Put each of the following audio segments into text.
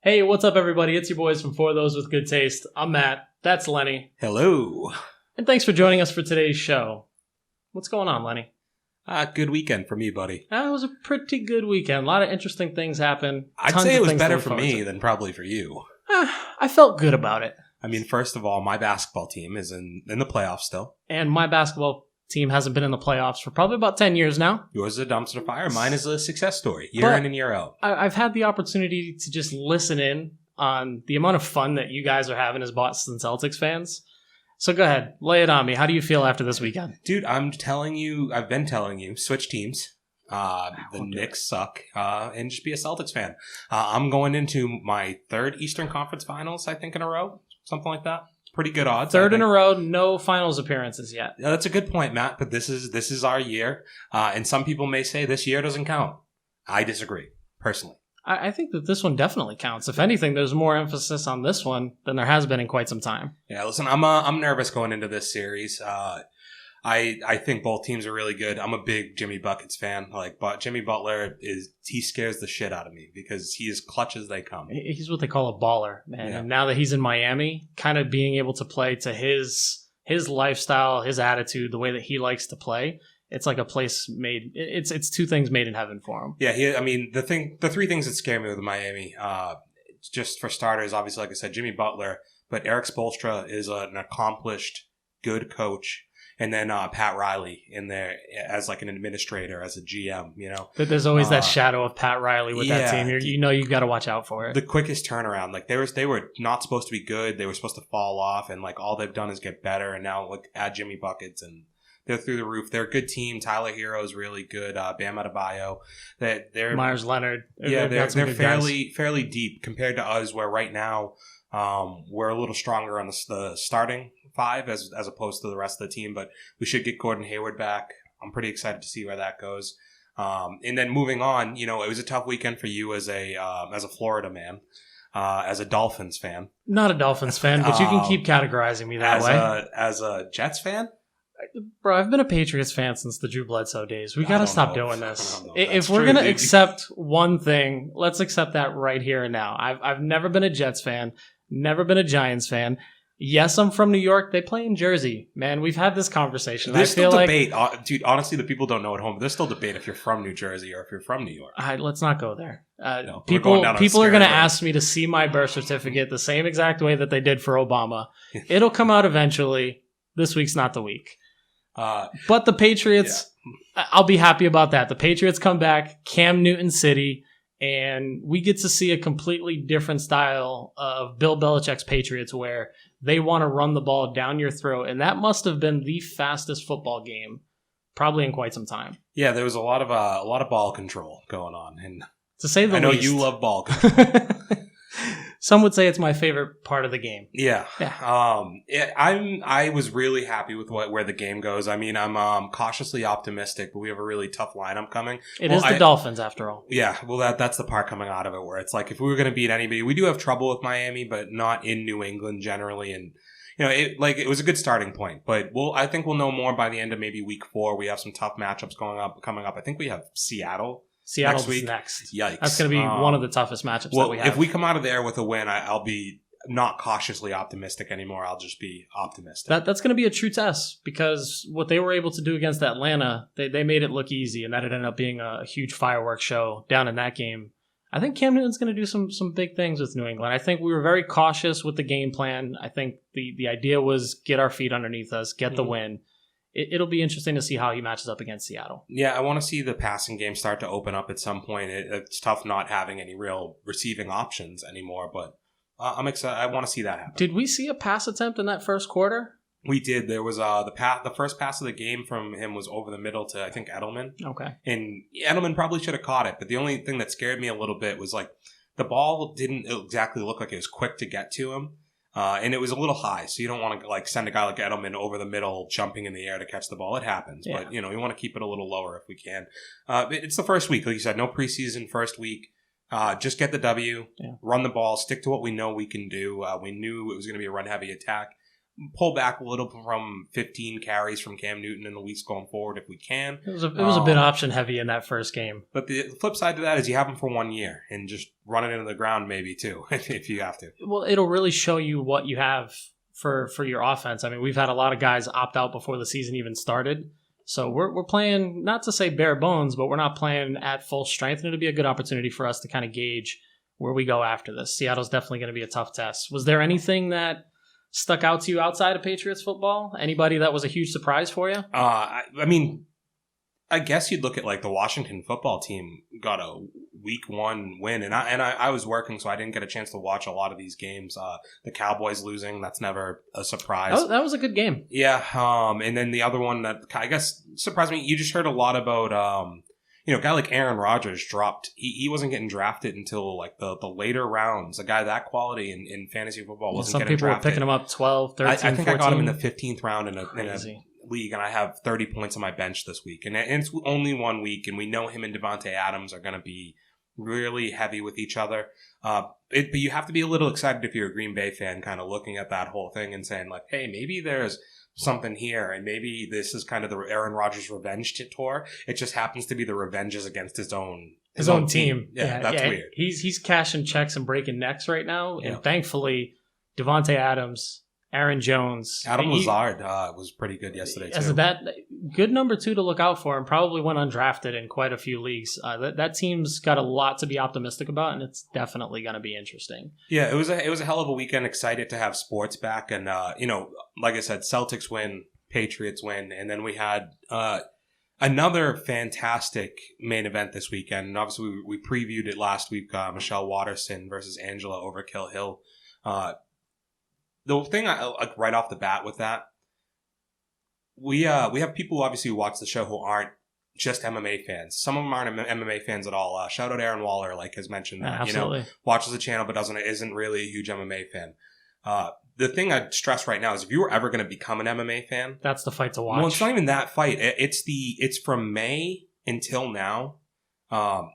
Hey, what's up, everybody? It's your boys from For Those With Good Taste. I'm Matt. That's Lenny. Hello. And thanks for joining us for today's show. What's going on, Lenny? Good weekend for me, buddy. It was a pretty good weekend. A lot of interesting things happened. I'd say it was better for me than probably for you. I felt good about it. I mean, first of all, my basketball team is in the playoffs still. And my basketball team hasn't been in the playoffs for probably about 10 years now. Yours is a dumpster fire. Mine is a success story, year in and year out. I've had the opportunity to just listen in on the amount of fun that you guys are having as Boston Celtics fans. So go ahead, lay it on me. How do you feel after this weekend? Dude, I've been telling you, switch teams. The Knicks suck, and just be a Celtics fan. I'm going into my third Eastern Conference Finals, I think, in a row. Something like that. Pretty good odds. Third in a row, no finals appearances yet. Yeah, that's a good point, Matt, but this is our year. And some people may say this year doesn't count. I disagree, personally. I think that this one definitely counts. If anything, there's more emphasis on this one than there has been in quite some time. Yeah, listen, I'm nervous going into this series. I think both teams are really good. I'm a big Jimmy Buckets fan. But Jimmy Butler he scares the shit out of me because he is clutch as they come. He's what they call a baller, man. Yeah. And now that he's in Miami, kind of being able to play to his lifestyle, his attitude, the way that he likes to play, it's like a place made. It's two things made in heaven for him. Yeah, the three things that scare me with Miami, just for starters, obviously, like I said, Jimmy Butler, but Eric Spoelstra is an accomplished, good coach. And then Pat Riley in there as like an administrator, as a GM, you know. There's always that shadow of Pat Riley with that team. You've got to watch out for it. The quickest turnaround. Like they were not supposed to be good. They were supposed to fall off, and like all they've done is get better. And now add Jimmy Buckets, and they're through the roof. They're a good team. Tyler Hero is really good. Bam Adebayo. They're Myers Leonard. Yeah, they're fairly deep compared to us, where right now we're a little stronger on the starting five as opposed to the rest of the team, but we should get Gordon Hayward back. I'm pretty excited to see where that goes. And then moving on, it was a tough weekend for you as a Florida man, as a Dolphins fan. Not a Dolphins fan, but you can keep categorizing me that way. As a Jets fan? Bro, I've been a Patriots fan since the Drew Bledsoe days. We got to stop doing this. If we're going to accept one thing, let's accept that right here and now. I've never been a Jets fan, never been a Giants fan. Yes, I'm from New York. They play in Jersey. Man, we've had this conversation. There's still debate. Dude, honestly, the people don't know at home. But there's still debate if you're from New Jersey or if you're from New York. Let's not go there. No, people are going to ask me to see my birth certificate the same exact way that they did for Obama. It'll come out eventually. This week's not the week. But the Patriots, I'll be happy about that. The Patriots come back, Cam Newton City, and we get to see a completely different style of Bill Belichick's Patriots where they want to run the ball down your throat. And that must have been the fastest football game probably in quite some time. Yeah, there was a lot of ball control going on. And to say the least. I know you love ball control. Some would say it's my favorite part of the game. Yeah. I was really happy with where the game goes. I mean, I'm cautiously optimistic, but we have a really tough lineup coming. It is the Dolphins, after all. Yeah, well, that's the part coming out of it where it's like if we were going to beat anybody, we do have trouble with Miami, but not in New England generally. And it was a good starting point. But I think we'll know more by the end of maybe week 4. We have some tough matchups coming up. I think we have Seattle's next. Yikes. That's going to be one of the toughest matchups that we have. If we come out of there with a win, I'll be not cautiously optimistic anymore. I'll just be optimistic. That's going to be a true test because what they were able to do against Atlanta, they made it look easy, and that ended up being a huge fireworks show down in that game. I think Cam Newton's going to do some big things with New England. I think we were very cautious with the game plan. I think the idea was get our feet underneath us, get the win. It'll be interesting to see how he matches up against Seattle. Yeah, I want to see the passing game start to open up at some point. It's tough not having any real receiving options anymore, but I'm excited. I want to see that happen. Did we see a pass attempt in that first quarter? We did. There was the first pass of the game from him was over the middle to, I think, Edelman. Okay. And Edelman probably should have caught it, but the only thing that scared me a little bit was like the ball didn't exactly look like it was quick to get to him. And it was a little high, so you don't want to send a guy like Edelman over the middle, jumping in the air to catch the ball. It happens, but you want to keep it a little lower if we can. It's the first week, like you said, no preseason first week. Just get the W, run the ball, stick to what we know we can do. We knew it was going to be a run-heavy attack. pull back a little from 15 carries from Cam Newton in the weeks going forward if we can. It was a bit option heavy in that first game. But the flip side to that is you have him for 1 year and just run it into the ground maybe too if you have to. Well, it'll really show you what you have for your offense. I mean, we've had a lot of guys opt out before the season even started. So we're playing, not to say bare bones, but we're not playing at full strength, and it'll be a good opportunity for us to kind of gauge where we go after this. Seattle's definitely going to be a tough test. Was there anything that stuck out to you outside of Patriots football? Anybody that was a huge surprise for you? I mean, I guess you'd look at like the Washington football team got a week 1 win, and I was working, so I didn't get a chance to watch a lot of these games. The Cowboys losing, that's never a surprise. That was a good game. Yeah, and then the other one that I guess surprised me, you just heard a lot about, a guy like Aaron Rodgers dropped. He wasn't getting drafted until like the later rounds. A guy that quality in fantasy football wasn't getting drafted. Some people were picking him up 12, 13, I think 14. I got him in the 15th round in a league, and I have 30 points on my bench this week. And it's only 1 week, and we know him and Devontae Adams are going to be really heavy with each other. But you have to be a little excited if you're a Green Bay fan, kind of looking at that whole thing and saying like, hey, maybe there's something here, and maybe this is kind of the Aaron Rodgers revenge tour. It just happens to be the revenges against his own team. Yeah, that's weird. He's cashing checks and breaking necks right now, and thankfully, Devontae Adams, Aaron Jones, Adam Lazard was pretty good yesterday too. That good number 2 to look out for, and probably went undrafted in quite a few leagues. That team's got a lot to be optimistic about, and it's definitely going to be interesting. Yeah, it was a hell of a weekend. Excited to have sports back, and like I said, Celtics win, Patriots win, and then we had another fantastic main event this weekend. And obviously, we previewed it last week. Michelle Waterson versus Angela Overkill Hill. The thing I like right off the bat with that, we have people who obviously watch the show who aren't just MMA fans. Some of them aren't MMA fans at all. Shout out Aaron Waller, like has mentioned that. Absolutely. Watches the channel but isn't really a huge MMA fan. The thing I'd stress right now is if you were ever going to become an MMA fan, that's the fight to watch. Well, it's not even that fight. It's from May until now.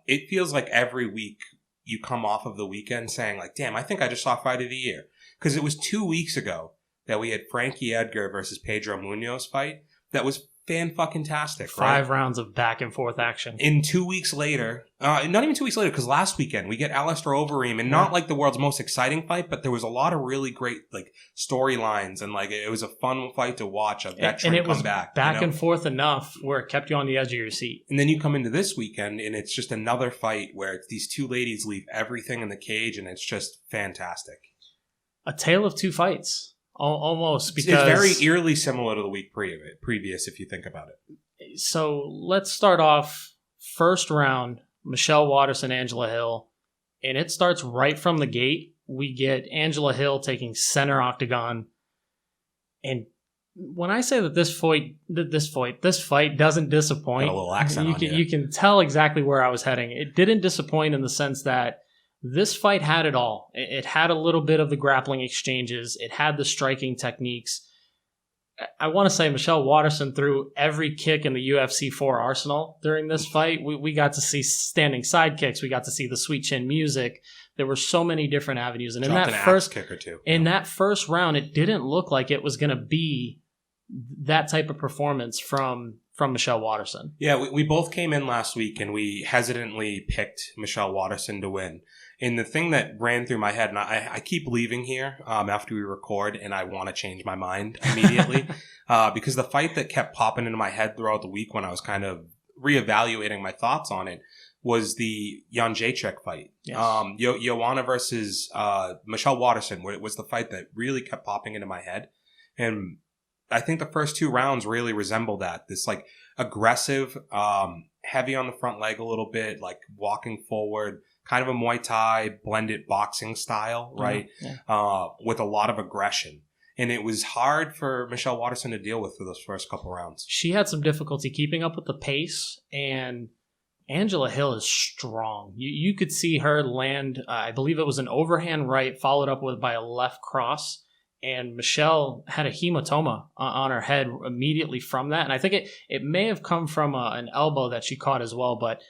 It feels like every week you come off of the weekend saying like, damn, I think I just saw Fight of the Year. Because it was 2 weeks ago that we had Frankie Edgar versus Pedro Munoz fight. That was fan-fucking-tastic, right? 5 rounds of back-and-forth action. And 2 weeks later, not even 2 weeks later, because last weekend we get Alistair Overeem, and not like the world's most exciting fight, but there was a lot of really great like storylines, and like it was a fun fight to watch. A veteran come back, and forth enough where it kept you on the edge of your seat. And then you come into this weekend, and it's just another fight where it's these 2 ladies leave everything in the cage, and it's just fantastic. A tale of 2 fights. Almost, because it's very eerily similar to the week previous, if you think about it. So let's start off first round, Michelle Waterson, Angela Hill, and it starts right from the gate. We get Angela Hill taking center octagon, and when I say that this fight doesn't disappoint, got a little accent you can tell exactly where I was heading. It didn't disappoint in the sense that this fight had it all. It had a little bit of the grappling exchanges. It had the striking techniques. I want to say Michelle Waterson threw every kick in the UFC 4 arsenal during this fight. We got to see standing side kicks. We got to see the sweet chin music. There were so many different avenues. And dropped in that first kick or two. In that first round, it didn't look like it was going to be that type of performance from Michelle Waterson. Yeah, we both came in last week and we hesitantly picked Michelle Waterson to win. And the thing that ran through my head, and I keep leaving here after we record, and I want to change my mind immediately, because the fight that kept popping into my head throughout the week when I was kind of reevaluating my thoughts on it was the Jan Jacek fight. Yes. Joanna versus Michelle Waterson was the fight that really kept popping into my head. And I think the first 2 rounds really resemble that. This like aggressive, heavy on the front leg a little bit, like walking forward, kind of a Muay Thai blended boxing style, right? Yeah. With a lot of aggression. And it was hard for Michelle Waterson to deal with for those first couple rounds. She had some difficulty keeping up with the pace, and Angela Hill is strong. You could see her land, I believe it was an overhand right followed up by a left cross. And Michelle had a hematoma on her head immediately from that. And I think it may have come from an elbow that she caught as well. But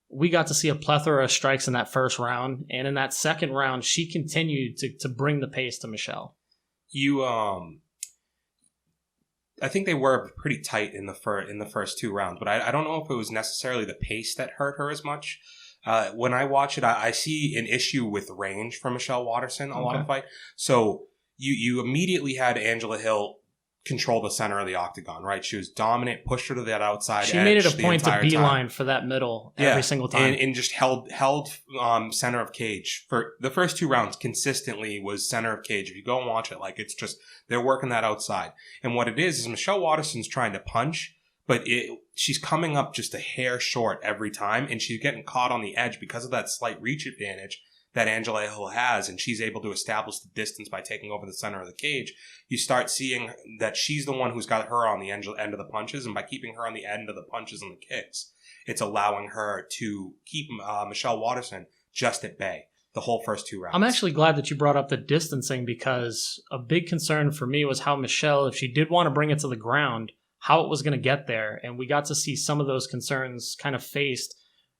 we got to see a plethora of strikes in that first round. And in that second round, she continued to bring the pace to Michelle. You I think they were pretty tight in the first 2 rounds, but I don't know if it was necessarily the pace that hurt her as much. When I watch it, I see an issue with range from Michelle Waterson a lot of the fight. So you immediately had Angela Hill control the center of the octagon, right? She was dominant, pushed her to that outside edge. She made it a point to beeline for that middle every single time. And just held center of cage. For the first 2 rounds, consistently was center of cage. If you go and watch it, like it's just, they're working that outside. And what it is Michelle Waterson's trying to punch, but she's coming up just a hair short every time, and she's getting caught on the edge because of that slight reach advantage that Angela Hill has, and she's able to establish the distance by taking over the center of the cage. You start seeing that she's the one who's got her on the end of the punches, and by keeping her on the end of the punches and the kicks, it's allowing her to keep Michelle Waterson just at bay the whole first 2 rounds. I'm actually glad that you brought up the distancing, because a big concern for me was how Michelle, if she did want to bring it to the ground, how it was going to get there, and we got to see some of those concerns kind of faced.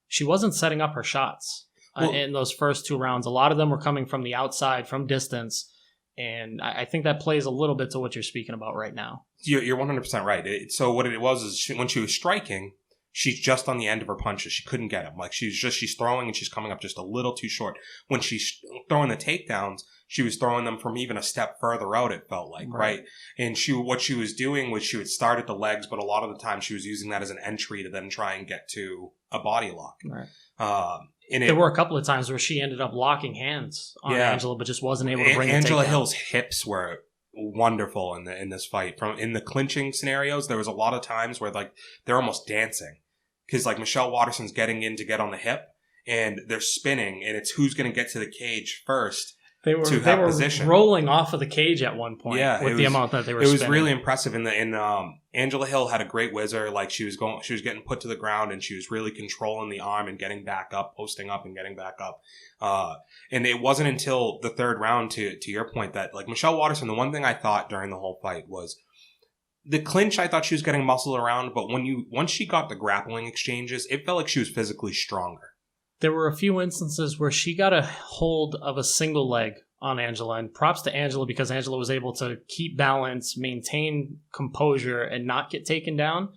She wasn't setting up her shots. In those first 2 rounds. A lot of them were coming from the outside, from distance, and I think that plays a little bit to what you're speaking about right now. You're 100% right. So what it was is when she was striking, she's just on the end of her punches. She couldn't get them. Like she's throwing and she's coming up just a little too short. When she's throwing the takedowns, she was throwing them from even a step further out, it felt like, right? And what she was doing was she would start at the legs, but a lot of the time she was using that as an entry to then try and get to a body lock. Right. There were a couple of times where she ended up locking hands on Angela, but just wasn't able to bring it. Angela Hill's hips were wonderful in this fight. In the clinching scenarios, there was a lot of times where like they're almost dancing, because like Michelle Waterson's getting in to get on the hip, and they're spinning, and it's who's going to get to the cage first. They were rolling off of the cage at one point with the amount that they were spinning. It was really impressive. Angela Hill had a great whizzer. Like she was getting put to the ground, and she was really controlling the arm and getting back up, posting up and getting back up. And it wasn't until the 3rd round, to your point, that like Michelle Waterson, the one thing I thought during the whole fight was the clinch. I thought she was getting muscled around, but once she got the grappling exchanges, it felt like she was physically stronger. There were a few instances where she got a hold of a single leg on Angela, and props to Angela, because Angela was able to keep balance, maintain composure, and not get taken down.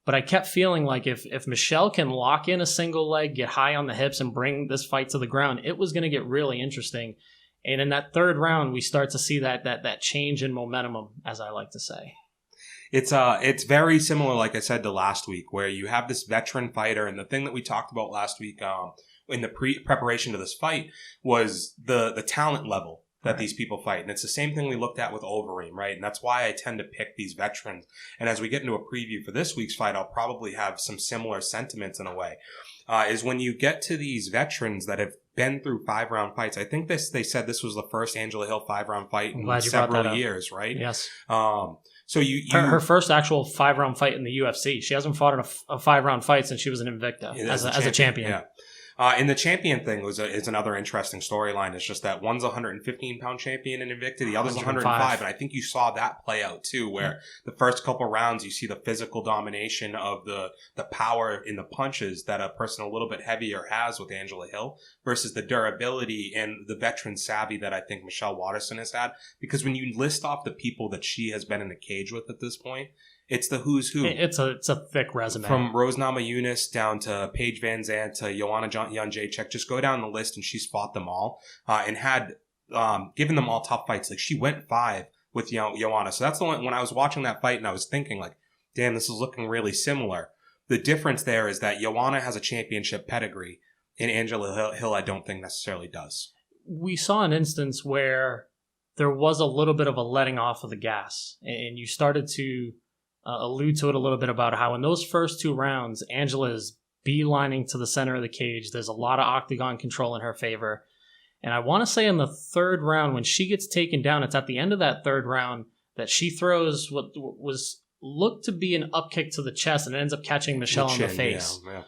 But I kept feeling like if Michelle can lock in a single leg, get high on the hips, and bring this fight to the ground, it was going to get really interesting. And in that 3rd round, we start to see that change in momentum, as I like to say. It's very similar, like I said, to last week, where you have this veteran fighter, and the thing that we talked about last week in the preparation to this fight was the talent level that these people fight. And it's the same thing we looked at with Overeem, right? And that's why I tend to pick these veterans. And as we get into a preview for this week's fight, I'll probably have some similar sentiments in a way. Is when you get to these veterans that have been through 5-round fights. I think they said this was the first Angela Hill 5-round fight in several years, right? Yes. So her first actual 5-round fight in the UFC. She hasn't fought in a 5-round fight since she was an Invicta as a champion. Yeah. And the champion thing is another interesting storyline. It's just that one's a 115-pound champion in Invicta, the other's 105. And I think you saw that play out too, where the first couple rounds you see the physical domination of the power in the punches that a person a little bit heavier has with Angela Hill versus the durability and the veteran savvy that I think Michelle Waterson has had. Because when you list off the people that she has been in the cage with at this point, it's the who's who. It's a thick resume. From Rose Namajunas down to Paige Van Zandt to Joanna Jędrzejczyk. Just go down the list, and she's fought them all and had given them all tough fights. Like she went 5 with Joanna. So that's the one, when I was watching that fight and I was thinking like, damn, this is looking really similar. The difference there is that Joanna has a championship pedigree and Angela Hill I don't think necessarily does. We saw an instance where there was a little bit of a letting off of the gas, and you started to allude to it a little bit about how in those first 2 rounds, Angela is beelining to the center of the cage. There's a lot of octagon control in her favor. And I want to say in the 3rd round, when she gets taken down, it's at the end of that 3rd round that she throws what was looked to be an up kick to the chest, and it ends up catching Michelle in the face. Yeah.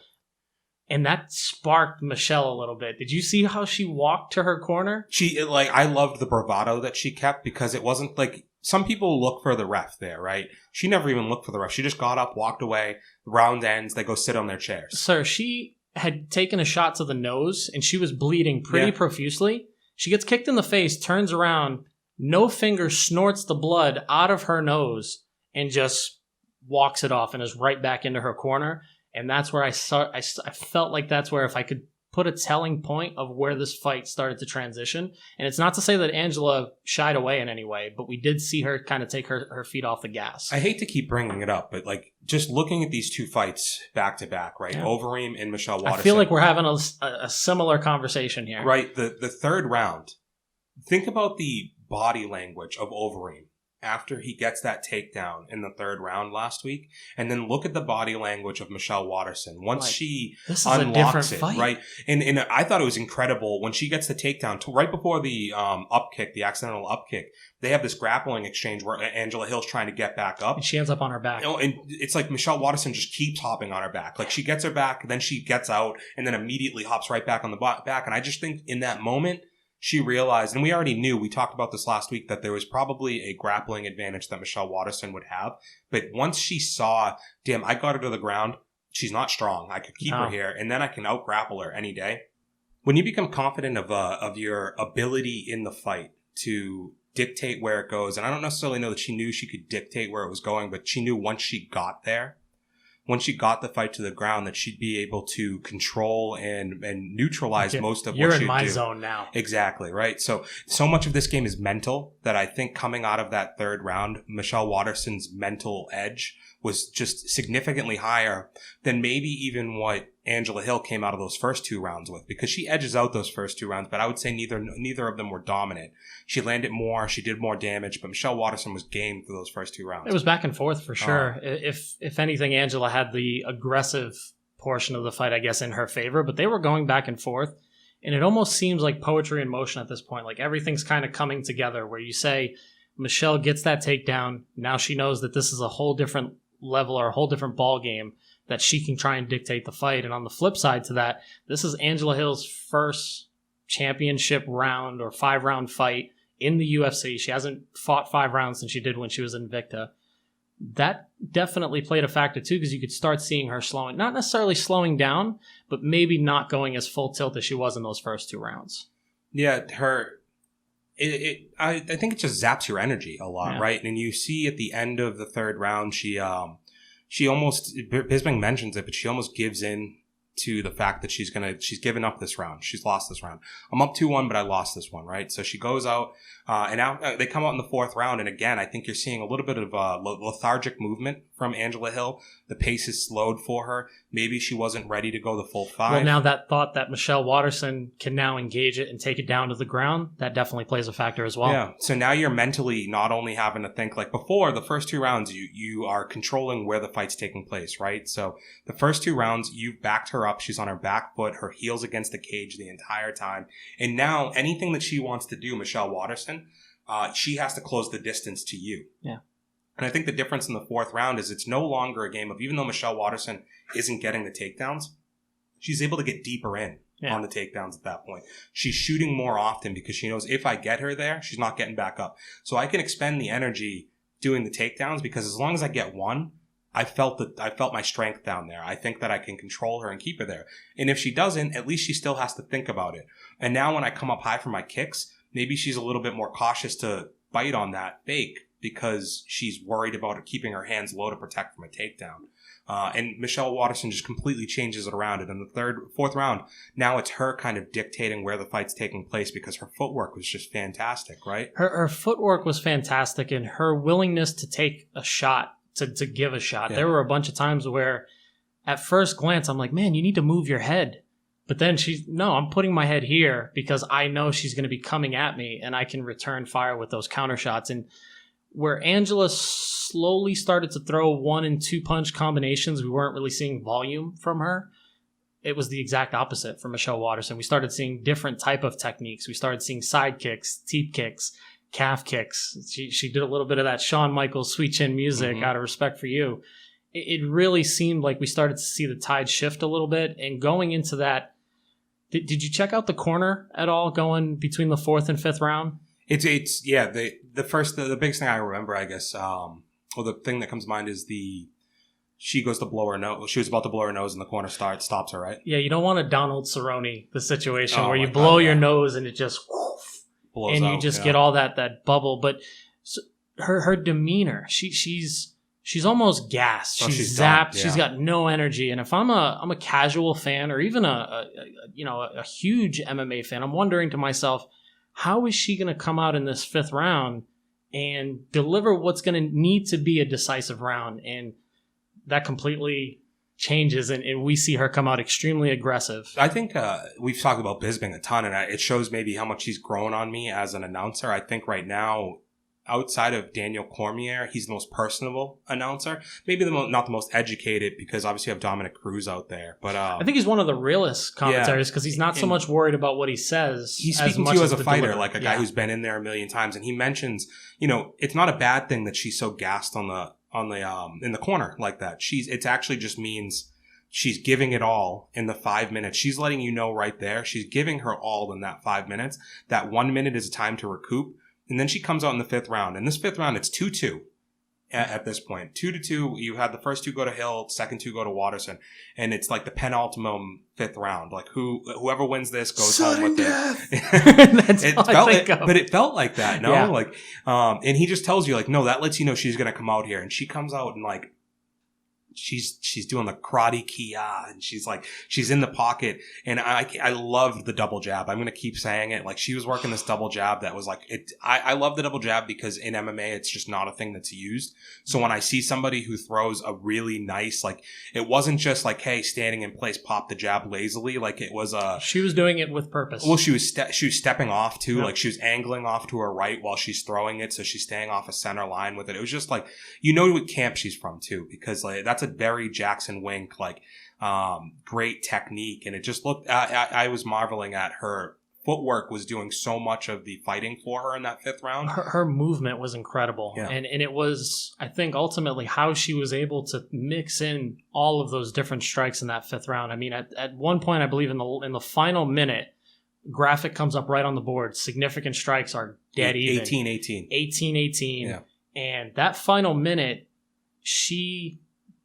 And that sparked Michelle a little bit. Did you see how she walked to her corner? I loved the bravado that she kept, because it wasn't like, some people look for the ref there, right? She never even looked for the ref. She just got up, walked away. The round ends. They go sit on their chairs. Sir, she had taken a shot to the nose, and she was bleeding pretty profusely. She gets kicked in the face, turns around, no finger snorts the blood out of her nose, and just walks it off and is right back into her corner. And that's where I felt like that's where if I could put a telling point of where this fight started to transition. And it's not to say that Angela shied away in any way, but we did see her kind of take her feet off the gas. I hate to keep bringing it up, but like just looking at these two fights back to back, right? Yeah. Overeem and Michelle Waterson. I feel like we're having a similar conversation here. Right. The third round, think about the body language of Overeem after he gets that takedown in the third round last week, and then look at the body language of Michelle Waterson once she unlocks it, fight. Right? And I thought it was incredible when she gets the takedown right before the up kick, the accidental up kick. They have this grappling exchange where Angela Hill's trying to get back up, and she ends up on her back. And it's like Michelle Waterson just keeps hopping on her back. Like she gets her back, then she gets out, and then immediately hops right back on the back. And I just think in that moment, she realized, and we already knew, we talked about this last week, that there was probably a grappling advantage that Michelle Waterson would have. But once she saw, damn, I got her to the ground, she's not strong. I could keep her here, and then I can out-grapple her any day. When you become confident of your ability in the fight to dictate where it goes, and I don't necessarily know that she knew she could dictate where it was going, but she knew once she got there, once she got the fight to the ground, that she'd be able to control and neutralize most of what she'd do. You're in my zone now. Exactly, right? So much of this game is mental that I think coming out of that third round, Michelle Waterson's mental edge was just significantly higher than maybe even what Angela Hill came out of those first two rounds with, because she edges out those first two rounds, but I would say neither of them were dominant. She landed more, she did more damage, but Michelle Waterson was game for those first two rounds. It was back and forth for sure. If anything, Angela had the aggressive portion of the fight, I guess, in her favor, but they were going back and forth, and it almost seems like poetry in motion at this point. Like everything's kind of coming together where you say Michelle gets that takedown, now she knows that this is a whole different level or a whole different ball game that she can try and dictate the fight. And on the flip side to that, this is Angela Hill's first championship round or 5-round fight in the UFC. She hasn't fought 5 rounds since she did when she was Invicta. That definitely played a factor too, because you could start seeing her not necessarily slowing down, but maybe not going as full tilt as she was in those first 2 rounds. Yeah, I think it just zaps your energy a lot, right? And you see at the end of the third round, she almost, Bisping mentions it, but she almost gives in to the fact that she's given up this round. She's lost this round. I'm up 2-1, but I lost this one, right? So she goes out, and now they come out in the 4th round. And again, I think you're seeing a little bit of lethargic movement from Angela Hill. The pace is slowed for her. Maybe she wasn't ready to go the full 5. Well, now that thought that Michelle Waterson can now engage it and take it down to the ground, that definitely plays a factor as well. Yeah. So now you're mentally not only having to think, like before, the first 2 rounds, you are controlling where the fight's taking place, right? So the first 2 rounds, you've backed her up. She's on her back foot, her heels against the cage the entire time. And now anything that she wants to do, Michelle Waterson, she has to close the distance to you. Yeah. And I think the difference in the 4th round is it's no longer a game of, even though Michelle Waterson isn't getting the takedowns, she's able to get deeper in on the takedowns at that point. She's shooting more often because she knows if I get her there, she's not getting back up. So I can expend the energy doing the takedowns, because as long as I get one, I felt my strength down there. I think that I can control her and keep her there. And if she doesn't, at least she still has to think about it. And now when I come up high for my kicks, maybe she's a little bit more cautious to bite on that fake because she's worried about keeping her hands low to protect from a takedown. And Michelle Waterson just completely changes it around. And in the 4th round, now it's her kind of dictating where the fight's taking place, because her footwork was just fantastic, right? Her footwork was fantastic, and her willingness to take a shot, to give a shot. Yeah. There were a bunch of times where at first glance, I'm like, man, you need to move your head. But then I'm putting my head here because I know she's going to be coming at me and I can return fire with those counter shots. And where Angela slowly started to throw 1 and 2 punch combinations, we weren't really seeing volume from her. It was the exact opposite for Michelle Waterson. We started seeing different type of techniques. We started seeing side kicks, teep kicks, calf kicks. She did a little bit of that Shawn Michaels sweet chin music out of respect for you. It really seemed like we started to see the tide shift a little bit. And going into that, did you check out the corner at all going between the 4th and 5th round? The biggest thing I remember, I guess, the thing that comes to mind is she goes to blow her nose. She was about to blow her nose and the corner stops her, right? Yeah, you don't want a Donald Cerrone, the situation where you blow your nose and it just blows and you just get all that bubble. But her demeanor, she's she's almost gassed. She's zapped. She's got no energy. And if I'm a casual fan or even a huge MMA fan, I'm wondering to myself, how is she going to come out in this 5th round and deliver what's going to need to be a decisive round? And that completely changes, and we see her come out extremely aggressive. I think we've talked about Bisping a ton, and it shows maybe how much he's grown on me as an announcer. I think right now, outside of Daniel Cormier, he's the most personable announcer. Maybe not the most educated, because obviously you have Dominic Cruz out there. But I think he's one of the realest commentators because he's not so much worried about what he says. He's speaking to you as a fighter, like a guy who's been in there a million times. And he mentions, it's not a bad thing that she's so gassed in the corner like that. It actually just means she's giving it all in the 5 minutes. She's letting you know right there. She's giving her all in that 5 minutes. That 1 minute is a time to recoup. And then she comes out in the 5th round. In this 5th round, it's 2-2 at this point. 2-2. You had the first 2 go to Hill, second 2 go to Waterson. And it's like the penultimate 5th round. Like whoever wins this goes home with it. But it felt like that, no? Yeah. Like, and he just tells you, like, no, that lets you know she's going to come out here. And she comes out and like, she's doing the karate kia, and she's in the pocket, and I love the double jab. I'm gonna keep saying it. Like, she was working this double jab that was like it. I love the double jab because in MMA it's just not a thing that's used. So when I see somebody who throws a really nice, like, it wasn't just like, hey, standing in place, pop the jab lazily. Like, it was she was doing it with purpose. Well, she was stepping off too. Yep. Like, she was angling off to her right while she's throwing it, so she's staying off a center line with it. It was just like, what camp she's from too, because like that's a very Jackson Wink, like, great technique. And it just looked, I was marveling at her footwork was doing so much of the fighting for her in that 5th round. Her movement was incredible. Yeah. And it was, I think, ultimately how she was able to mix in all of those different strikes in that 5th round. I mean, at one point, I believe in the final minute, graphic comes up right on the board. Significant strikes are dead even. 18-18. 18-18. Yeah. And that final minute, she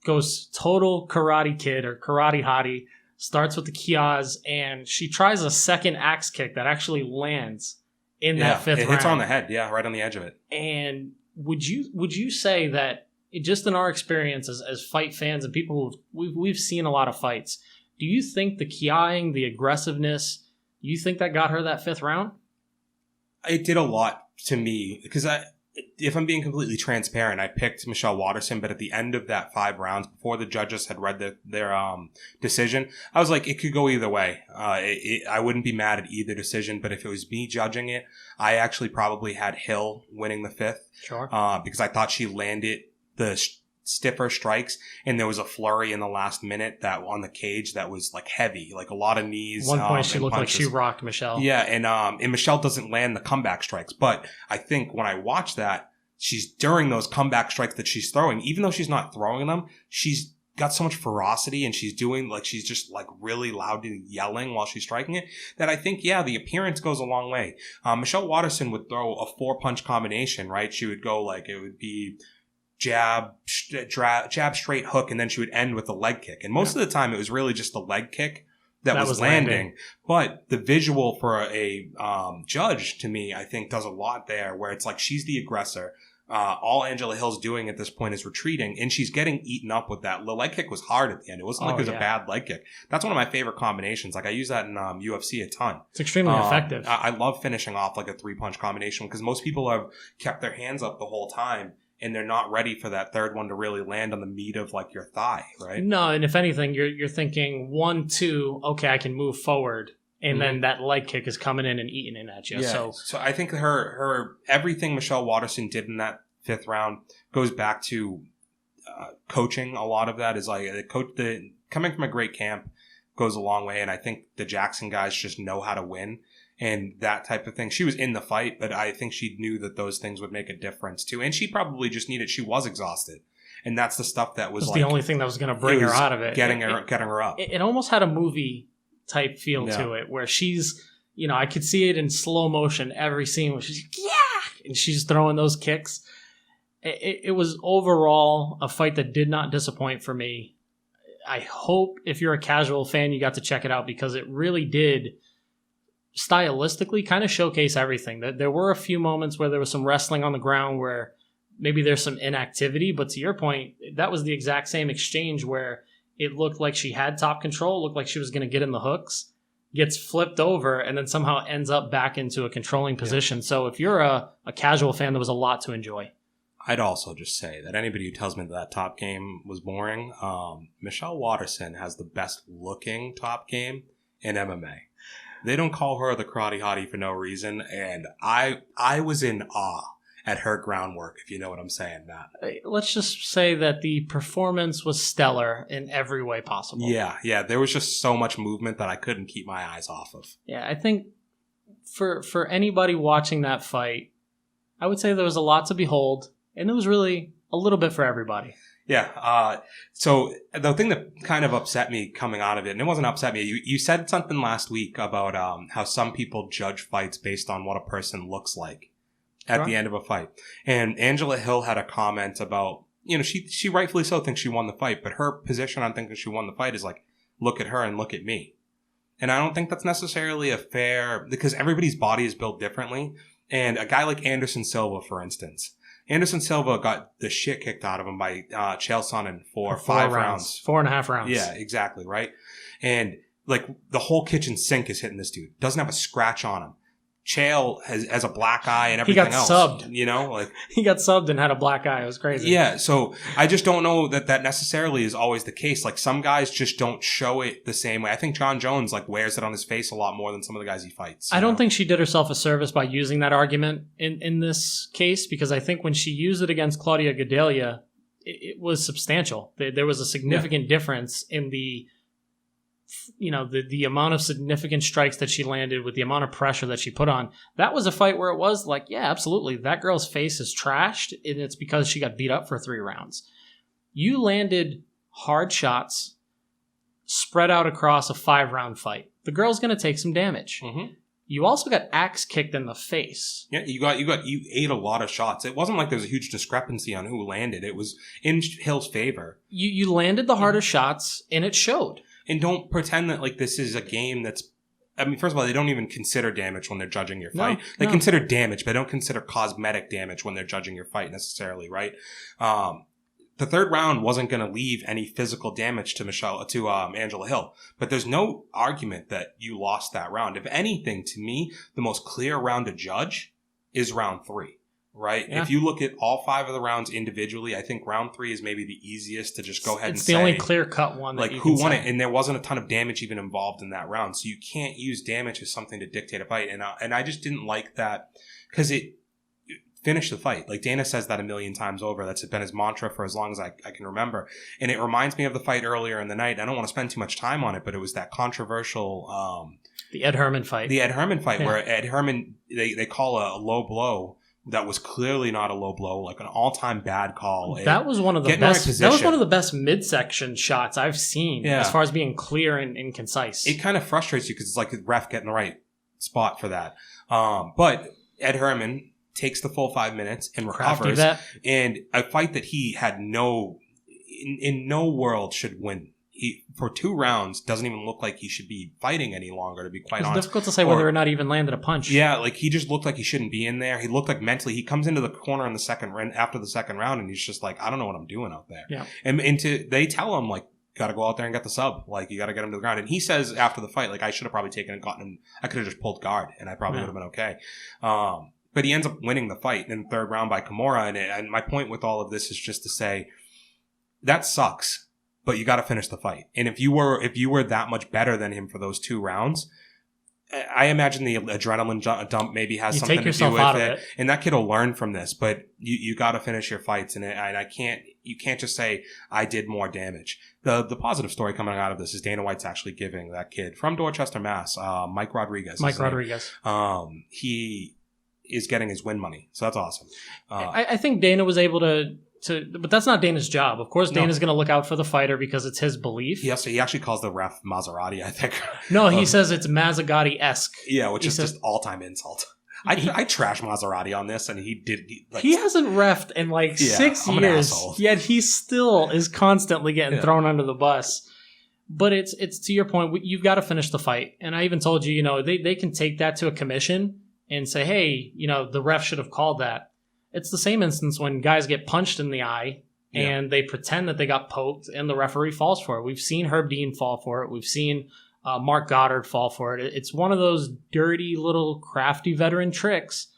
goes total Karate Kid or Karate Hottie, starts with the kias, and she tries a second axe kick that actually lands in that 5th round. It hits on the head, right on the edge of it. And would you say that, just in our experience as fight fans and people we've seen a lot of fights, do you think the kiaing, the aggressiveness, you think that got her that 5th round? It did a lot to me, because if I'm being completely transparent, I picked Michelle Waterson, but at the end of that 5 rounds, before the judges had read their decision, I was like, it could go either way. I wouldn't be mad at either decision, but if it was me judging it, I actually probably had Hill winning the 5th. Sure. Because I thought she landed the stiffer strikes, and there was a flurry in the last minute that on the cage that was like heavy, like a lot of knees. One point she looked punches. Like she rocked Michelle. Yeah, and Michelle doesn't land the comeback strikes, but I think when I watch that, she's during those comeback strikes that she's throwing, even though she's not throwing them, she's got so much ferocity, and she's doing, like, she's just like really loudly yelling while she's striking it, that I think, the appearance goes a long way. Michelle Waterson would throw a 4-punch combination, right? She would go like, it would be jab, straight hook, and then she would end with a leg kick. And most of the time, it was really just the leg kick that was landing. But the visual for a judge, to me, I think does a lot there, where it's like she's the aggressor. All Angela Hill's doing at this point is retreating, and she's getting eaten up with that. The leg kick was hard at the end. It wasn't like it was a bad leg kick. That's one of my favorite combinations. Like, I use that in UFC a ton. It's extremely effective. I love finishing off like a 3-punch combination, because most people have kept their hands up the whole time, and they're not ready for that third one to really land on the meat of like your thigh, right? No, and if anything, you're thinking 1, 2, okay, I can move forward, and then that leg kick is coming in and eating it at you. Yeah. So I think her everything Michelle Waterson did in that 5th round goes back to coaching. A lot of that is like coming from a great camp goes a long way, and I think the Jackson guys just know how to win. And that type of thing. She was in the fight, but I think she knew that those things would make a difference too. And she probably just she was exhausted. And that's the stuff that was like the only thing that was going to bring her out of it. Getting her up. It almost had a movie type feel to it, where she's, I could see it in slow motion every scene where she's like, yeah! And she's throwing those kicks. It was overall a fight that did not disappoint for me. I hope if you're a casual fan, you got to check it out, because it really did stylistically kind of showcase everything. There were a few moments where there was some wrestling on the ground where maybe there's some inactivity, but to your point, that was the exact same exchange where it looked like she had top control, looked like she was going to get in the hooks, gets flipped over, and then somehow ends up back into a controlling position. Yeah. So if you're a casual fan, there was a lot to enjoy. I'd also just say that anybody who tells me that top game was boring, Michelle Waterson has the best looking top game in MMA. They don't call her the Karate Hottie for no reason, and I was in awe at her groundwork, if you know what I'm saying, Matt. Let's just say that the performance was stellar in every way possible. Yeah. There was just so much movement that I couldn't keep my eyes off of. Yeah, I think for anybody watching that fight, I would say there was a lot to behold, and it was really a little bit for everybody. Yeah. So the thing that kind of upset me coming out of it, and it wasn't upset me, you said something last week about how some people judge fights based on what a person looks like at the end of a fight. And Angela Hill had a comment about, she rightfully so thinks she won the fight, but her position on thinking she won the fight is like, look at her and look at me. And I don't think that's necessarily a fair, because everybody's body is built differently. And a guy like Anderson Silva, for instance, Anderson Silva got the shit kicked out of him by Chael Sonnen for 5 rounds. 4.5 rounds. Yeah, exactly, right? And like the whole kitchen sink is hitting this dude. Doesn't have a scratch on him. Chael has a black eye and everything else. He got subbed. He got subbed and had a black eye. It was crazy. Yeah, so I just don't know that necessarily is always the case. Like some guys just don't show it the same way. I think John Jones wears it on his face a lot more than some of the guys he fights. I don't think she did herself a service by using that argument in this case, because I think when she used it against Claudia Gadelha, it was substantial. There was a significant difference in the amount of significant strikes that she landed with the amount of pressure that she put on. That was a fight where it was like, yeah, absolutely. That girl's face is trashed, and it's because she got beat up for 3 rounds. You landed hard shots spread out across a 5-round fight. The girl's going to take some damage. Mm-hmm. You also got axe kicked in the face. Yeah, you ate a lot of shots. It wasn't like there was a huge discrepancy on who landed. It was in Hill's favor. You landed the harder shots, and it showed. And don't pretend that this is a game that's... I mean, first of all, they don't even consider damage when they're judging your fight. They consider damage, but they don't consider cosmetic damage when they're judging your fight necessarily, right? The 3rd round wasn't going to leave any physical damage to Angela Hill. But there's no argument that you lost that round. If anything, to me, the most clear round to judge is round 3. Right? Yeah. If you look at all 5 of the rounds individually, I think round 3 is maybe the easiest to just go ahead and say. It's the only clear-cut one that who won it, and there wasn't a ton of damage even involved in that round. So you can't use damage as something to dictate a fight. And I just didn't like that because it finished the fight. Dana says that a million times over. That's been his mantra for as long as I can remember. And it reminds me of the fight earlier in the night. I don't want to spend too much time on it, but it was that controversial... the Ed Herman fight. Where Ed Herman, they call a low blow that was clearly not a low blow, an all-time bad call. That was one of the best. That was one of the best midsection shots I've seen, as far as being clear and concise. It kind of frustrates you because it's like the ref getting the right spot for that. But Ed Herman takes the full 5 minutes and recovers. And a fight that he had in no world should win. He, for 2 rounds, doesn't even look like he should be fighting any longer, to be quite honest. It's difficult to say whether or not he even landed a punch. Yeah, he just looked like he shouldn't be in there. He looked like mentally, he comes into the corner in after the second round, and he's just like, I don't know what I'm doing out there. Yeah. And they tell him, got to go out there and get the sub. You got to get him to the ground. And he says after the fight, I should have probably taken and gotten him. I could have just pulled guard, and I probably would have been okay. But he ends up winning the fight in the 3rd round by Kimura. And my point with all of this is just to say, that sucks. But you got to finish the fight. And if you were that much better than him for those 2 rounds, I imagine the adrenaline dump maybe has something to do with it. And that kid will learn from this. But you got to finish your fights, and you can't just say I did more damage. The positive story coming out of this is Dana White's actually giving that kid from Dorchester, Mass, Mike Rodriguez. He is getting his win money, so that's awesome. I think Dana was able to, but that's not Dana's job. Of course, Dana's going to look out for the fighter because it's his belief. Yes, he actually calls the ref Maserati, I think. No, he says it's Mazzagatti-esque. Yeah, which is just all-time insult. I trash Maserati on this, and he hasn't reffed in 6 years, yet he still is constantly getting thrown under the bus. But it's to your point, you've got to finish the fight. And I even told you, they can take that to a commission and say, hey, the ref should have called that. It's the same instance when guys get punched in the eye and they pretend that they got poked and the referee falls for it. We've seen Herb Dean fall for it. We've seen Mark Goddard fall for it. It's one of those dirty little crafty veteran tricks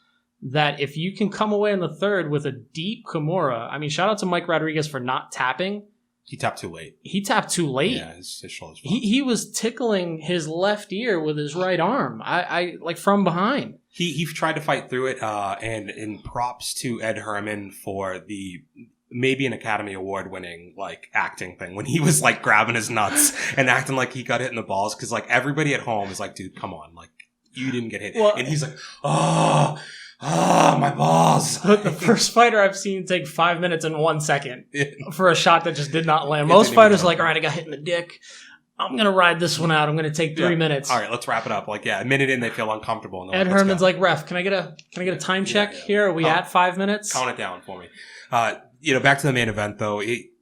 that if you can come away in the third with a deep Kimura, I mean, shout out to Mike Rodriguez for not tapping. He tapped too late. Yeah, his shoulders. He was tickling his left ear with his right arm. I like from behind. He tried to fight through it, and in props to Ed Herman for the maybe an Academy Award winning like acting thing when he was like grabbing his nuts and acting like he got hit in the balls, because like everybody at home is like, dude, come on, like you didn't get hit, and he's like, my balls. The first fighter I've seen take 5 minutes and 1 second for a shot that just did not land. Most fighters are like, all right, I got hit in the dick. I'm going to ride this one out. I'm going to take 3 minutes. All right, let's wrap it up. Like, a minute in, they feel uncomfortable. Ed Herman's like, ref, can I get a time check here? Are we at 5 minutes? Count it down for me. Back to the main event, though.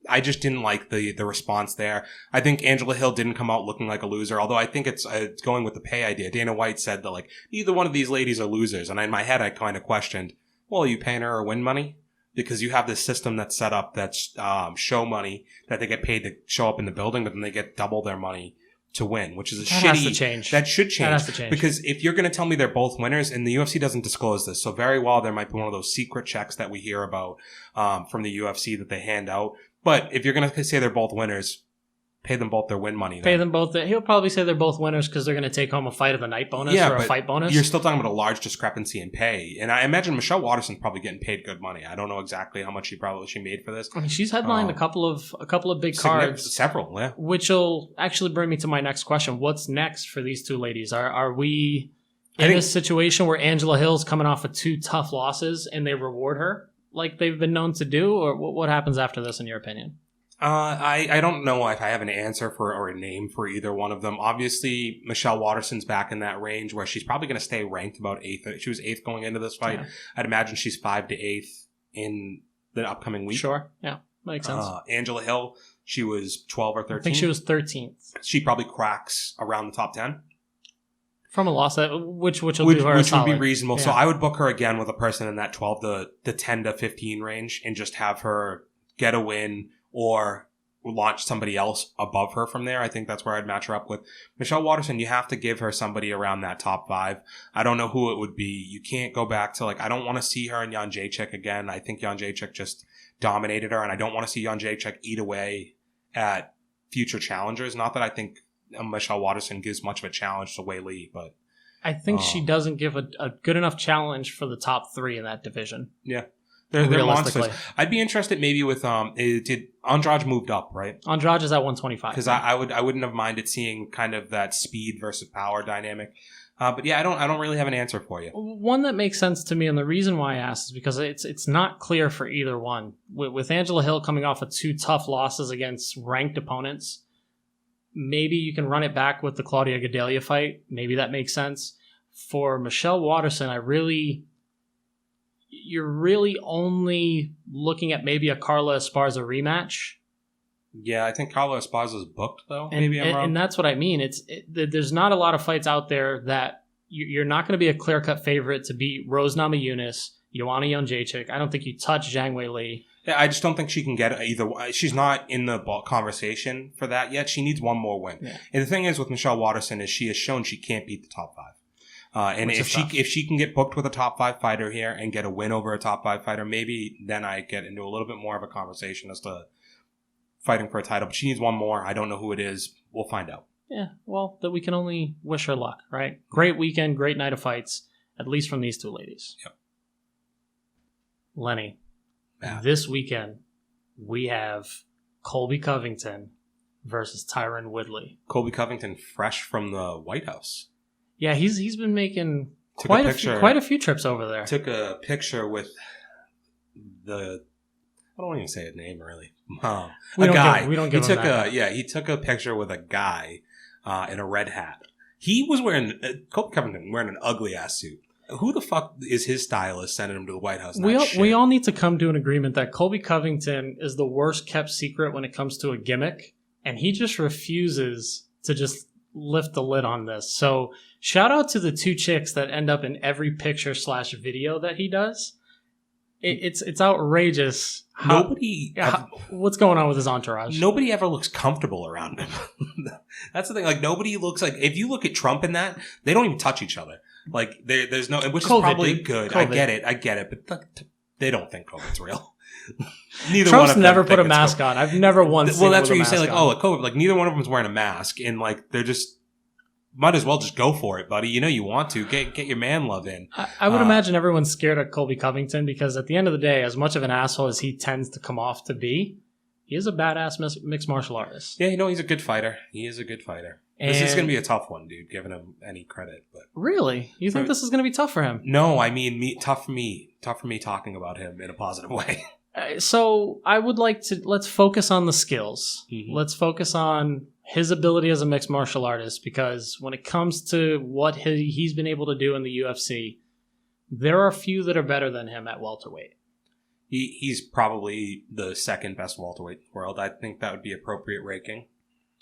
I just didn't like the response there. I think Angela Hill didn't come out looking like a loser, although I think it's going with the pay idea. Dana White said that, like, neither one of these ladies are losers. And in my head, I kind of questioned, well, are you paying her her win money? Because you have this system that's set up that's show money that they get paid to show up in the building, but then they get double their money to win, which is that has to change. That should change. That has to change. Because if you're going to tell me they're both winners, and the UFC doesn't disclose this, so very well there might be one of those secret checks that we hear about from the UFC that they hand out. But if you're going to say they're both winners, pay them both their win money. Pay them both. He'll probably say they're both winners because they're going to take home a fight of the night bonus or a fight bonus. You're still talking about a large discrepancy in pay. And I imagine Michelle Waterson's probably getting paid good money. I don't know exactly how much she made for this. I mean, she's headlined a couple of big cards. Several, yeah. Which will actually bring me to my next question. What's next for these two ladies? Are we in this situation where Angela Hill's coming off of 2 tough losses and they reward her like they've been known to do? Or what happens after this, in your opinion? I don't know if I have an answer for or a name for either one of them. Obviously, Michelle Waterson's back in that range where she's probably going to stay ranked about 8th. She was 8th going into this fight. Yeah. I'd imagine she's 5 to 8th in the upcoming week. Sure. Yeah. Makes sense. Angela Hill, she was 12 or 13. I think she was 13th. She probably cracks around the top 10. From a loss, which will do her which solid. Would be reasonable. Yeah. So I would book her again with a person in that 12 to the 10 to 15 range and just have her get a win or launch somebody else above her from there. I think that's where I'd match her up with. Michelle Waterson, you have to give her somebody around that top 5. I don't know who it would be. You can't go back to, like, I don't want to see her and Jan Jacek again. I think Jan Jacek just dominated her, and I don't want to see Jan Jacek eat away at future challengers. Not that I think Michelle Waterson gives much of a challenge to Wei Li, but I think she doesn't give a good enough challenge for the top 3 in that division. Yeah. They're monsters. I'd be interested maybe with did Andrade moved up, right? Andrade is at 125. Because I wouldn't have minded seeing kind of that speed versus power dynamic. But yeah, I don't really have an answer for you. One that makes sense to me, and the reason why I asked is because it's not clear for either one. With Angela Hill coming off of 2 tough losses against ranked opponents, maybe you can run it back with the Claudia Gadelha fight. Maybe that makes sense. For Michelle Waterson, you're really only looking at maybe a Carla Esparza rematch. Yeah, I think Carla Esparza's booked, though. Maybe I'm wrong. And that's what I mean. There's not a lot of fights out there that you're not going to be a clear-cut favorite to beat Rose Namajunas, Joanna Jędrzejczyk. I don't think you touch Zhang Weili. Yeah, I just don't think she can get either. She's not in the conversation for that yet. She needs one more win. Yeah. And the thing is with Michelle Waterson is she has shown she can't beat the top 5. And if she can get booked with a top 5 fighter here and get a win over a top 5 fighter, maybe then I get into a little bit more of a conversation as to fighting for a title. But she needs one more. I don't know who it is. We'll find out. Yeah, well, that we can only wish her luck, right? Great weekend, great night of fights, at least from these two ladies. Yep. Lenny, this weekend we have Colby Covington versus Tyron Woodley. Colby Covington fresh from the White House. Yeah, he's been making quite a few trips over there. Took a picture with I don't even say his name really. He took a picture with a guy in a red hat. He was wearing Colby Covington wearing an ugly ass suit. Who the fuck is his stylist sending him to the White House? We all need to come to an agreement that Colby Covington is the worst kept secret when it comes to a gimmick, and he just refuses to just lift the lid on this. So shout out to the 2 chicks that end up in every picture/video that he does. It's outrageous. What's going on with his entourage? Nobody ever looks comfortable around him. That's the thing. Like, nobody looks like, if you look at Trump in that, they don't even touch each other. Like, there's no, which COVID, is probably good. COVID. I get it, but they don't think COVID's real. Neither Trump's one of them never put a mask on. I've never once. Well, that's what you say. Like, oh, like COVID. Like, neither one of them is wearing a mask, and like they're just might as well just go for it, buddy. You know you want to get your man love in. I would imagine everyone's scared of Colby Covington because at the end of the day, as much of an asshole as he tends to come off to be, he is a badass mixed martial artist. Yeah, he's a good fighter. He is a good fighter. This is going to be a tough one, dude, giving him any credit. But really? You think this is going to be tough for him? No, I mean, tough for me talking about him in a positive way. So I would like to, let's focus on the skills. Mm-hmm. Let's focus on his ability as a mixed martial artist, because when it comes to what he's been able to do in the UFC, there are few that are better than him at welterweight. He's probably the second best welterweight in the world. I think that would be appropriate ranking.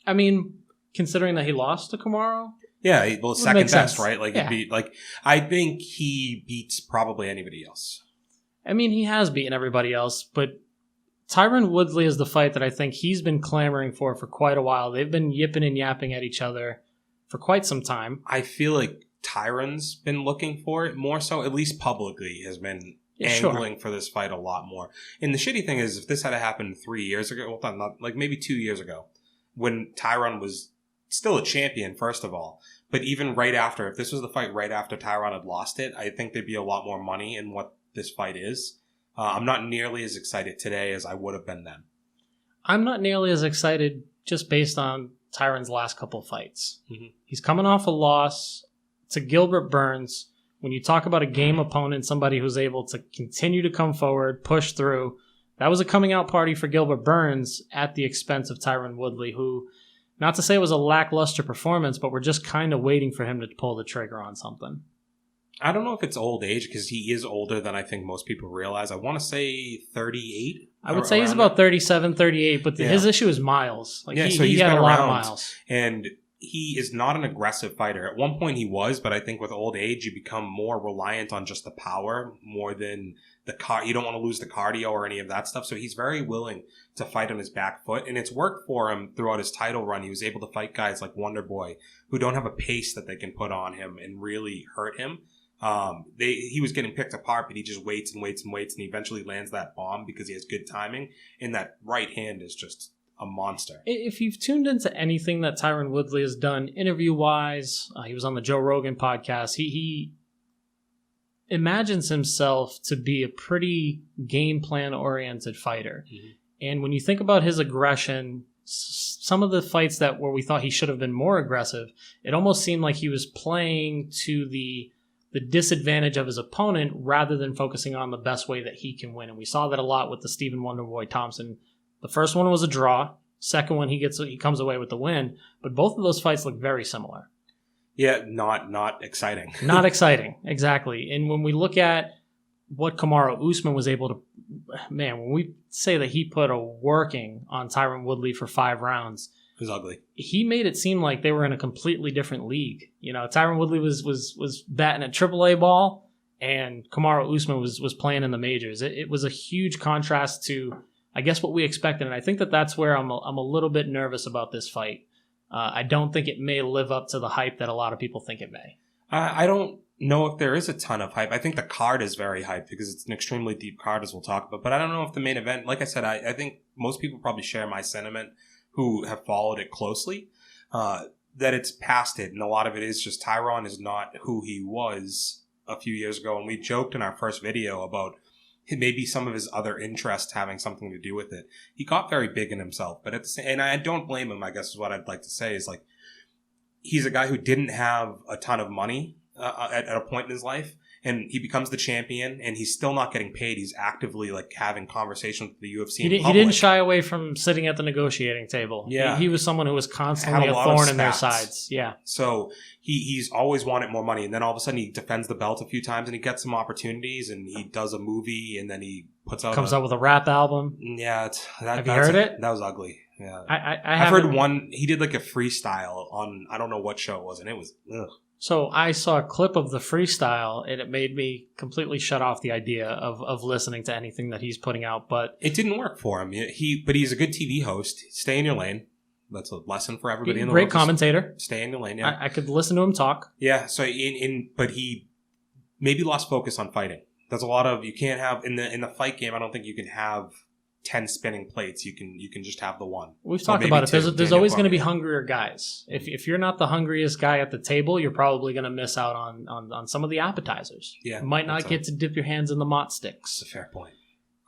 I mean, considering that he lost to Kamaru? Yeah, second best, right? Like, yeah. I think he beats probably anybody else. I mean, he has beaten everybody else, but Tyron Woodley is the fight that I think he's been clamoring for quite a while. They've been yipping and yapping at each other for quite some time. I feel like Tyron's been looking for it more so, at least publicly, has been angling for this fight a lot more. And the shitty thing is, if this had happened 3 years ago, well, not like maybe 2 years ago, when Tyron was still a champion, first of all, but even right after, if this was the fight right after Tyron had lost it, I think there'd be a lot more money in what this fight is. I'm not nearly as excited today as I would have been then. I'm not nearly as excited just based on Tyron's last couple fights. Mm-hmm. He's coming off a loss to Gilbert Burns. When you talk about a game opponent, somebody who's able to continue to come forward, push through, that was a coming out party for Gilbert Burns at the expense of Tyron Woodley, who, not to say it was a lackluster performance, but we're just kind of waiting for him to pull the trigger on something. I don't know if it's old age, because he is older than I think most people realize. I want to say 38. I would say he's about 37, 38, but his issue is miles. Like, so he's had been a lot of miles. And he is not an aggressive fighter. At one point he was, but I think with old age, you become more reliant on just the power more than the you don't want to lose the cardio or any of that stuff. So he's very willing to fight on his back foot, and it's worked for him throughout his title run. He was able to fight guys like Wonder Boy, who don't have a pace that they can put on him and really hurt him. He was getting picked apart, but he just waits and waits and waits, and he eventually lands that bomb because he has good timing, and that right hand is just a monster. If you've tuned into anything that Tyron Woodley has done interview-wise, he was on the Joe Rogan podcast, he imagines himself to be a pretty game plan-oriented fighter. Mm-hmm. And when you think about his aggression, some of the fights where we thought he should have been more aggressive, it almost seemed like he was playing to the disadvantage of his opponent rather than focusing on the best way that he can win. And we saw that a lot with the Stephen Wonderboy Thompson. The first one was a draw. Second one, he comes away with the win. But both of those fights look very similar. Yeah, not exciting. Not exciting, exactly. And when we look at what Kamaru Usman was able to... Man, when we say that he put a working on Tyron Woodley for 5 rounds... It was ugly. He made it seem like they were in a completely different league. You know, Tyron Woodley was batting at AAA ball, and Kamaru Usman was playing in the majors. It was a huge contrast to, I guess, what we expected, and I think that's where I'm a little bit nervous about this fight. I don't think it may live up to the hype that a lot of people think it may. I don't know if there is a ton of hype. I think the card is very hyped because it's an extremely deep card, as we'll talk about. But I don't know if the main event, like I said, I think most people probably share my sentiment who have followed it closely, that it's past it. And a lot of it is just Tyron is not who he was a few years ago. And we joked in our first video about maybe some of his other interests having something to do with it. He got very big in himself, but and I don't blame him, I guess is what I'd like to say, is like, he's a guy who didn't have a ton of money at a point in his life. And he becomes the champion, and he's still not getting paid. He's actively like having conversations with the UFC. He didn't shy away from sitting at the negotiating table. Yeah, he was someone who was constantly a thorn in their sides. Yeah. So he's always wanted more money, and then all of a sudden he defends the belt a few times, and he gets some opportunities, and he does a movie, and then he comes out with a rap album. Yeah, have you heard it? That was ugly. Yeah. I've heard one, he did like a freestyle on, I don't know what show it was, and it was, ugh. So I saw a clip of the freestyle, and it made me completely shut off the idea of listening to anything that he's putting out. But it didn't work for him. But he's a good TV host. Stay in your lane. That's a lesson for everybody in the world. Great commentator. Stay in your lane. Yeah, I could listen to him talk. Yeah. So but he maybe lost focus on fighting. There's a lot of, you can't have in the fight game. I don't think you can have 10 spinning plates. You can just have the one. We've talked about it. There's always going to be hungrier guys. If you're not the hungriest guy at the table, you're probably going to miss out on some of the appetizers. Yeah, you might not get to dip your hands in the mott sticks. That's a fair point.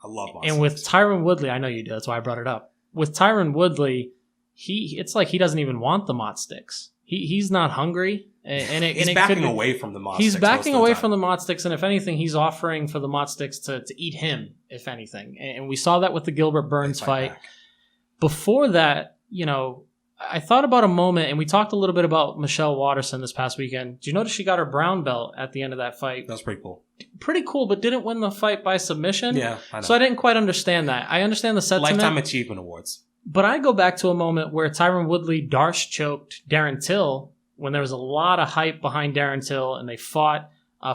I love mott and sticks. With Tyron Woodley, I know you do. That's why I brought it up. With Tyron Woodley, it's like he doesn't even want the mott sticks. He's not hungry. He's backing away from the mott sticks. He's backing away from the mott sticks, and if anything, he's offering for the mott sticks to eat him, if anything. And we saw that with the Gilbert Burns fight. Before that, I thought about a moment, and we talked a little bit about Michelle Waterson this past weekend. Did you notice she got her brown belt at the end of that fight? That was pretty cool. Pretty cool, but didn't win the fight by submission. Yeah, I know. So I didn't quite understand that. I understand the sentiment. Lifetime Achievement Awards. But I go back to a moment where Tyron Woodley Darce choked Darren Till when there was a lot of hype behind Darren Till, and they fought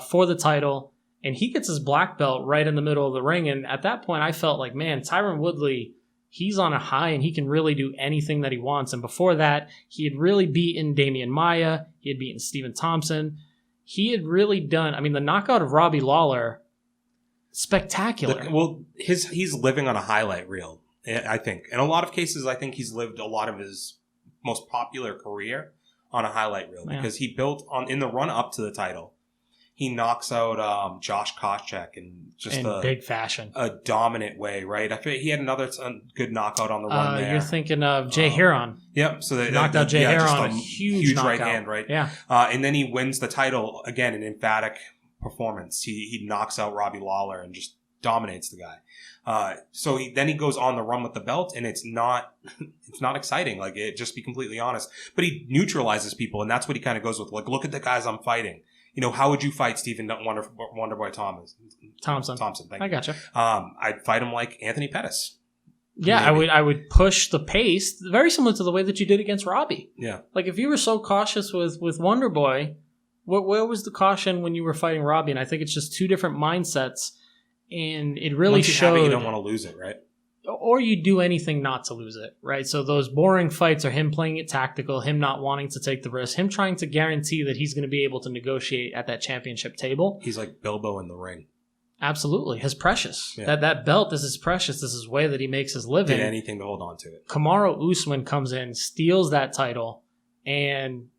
for the title, and he gets his black belt right in the middle of the ring. And at that point, I felt like, man, Tyron Woodley, he's on a high, and he can really do anything that he wants. And before that, he had really beaten Damian Maia. He had beaten Stephen Thompson. He had really done, the knockout of Robbie Lawler, spectacular. He's living on a highlight reel, I think. In a lot of cases, I think he's lived a lot of his most popular career on a highlight reel, because he built in the run up to the title. He knocks out Josh Koscheck in big fashion, a dominant way, right? I feel he had another good knockout on the run there. You're thinking of Jay Heron. Yep. So they knocked out Jay Heron, a huge right hand, right? Yeah. And then he wins the title again, an emphatic performance. He knocks out Robbie Lawler and just dominates the guy. So he goes on the run with the belt, and it's not exciting. Like, just be completely honest. But he neutralizes people, and that's what he kind of goes with. Like, look at the guys I'm fighting. How would you fight Stephen Wonderboy Thompson? Thank you. I gotcha. I'd fight him like Anthony Pettis. Yeah, maybe. I would push the pace, very similar to the way that you did against Robbie. Yeah. Like, if you were so cautious with Wonderboy, where was the caution when you were fighting Robbie? And I think it's just two different mindsets. And it really showed. You don't want to lose it, right? Or you do anything not to lose it, right? So those boring fights are him playing it tactical, him not wanting to take the risk, him trying to guarantee that he's going to be able to negotiate at that championship table. He's like Bilbo in the ring. Absolutely. His precious. Yeah. That belt is his precious. This is the way that he makes his living. Did anything to hold on to it. Kamaru Usman comes in, steals that title, and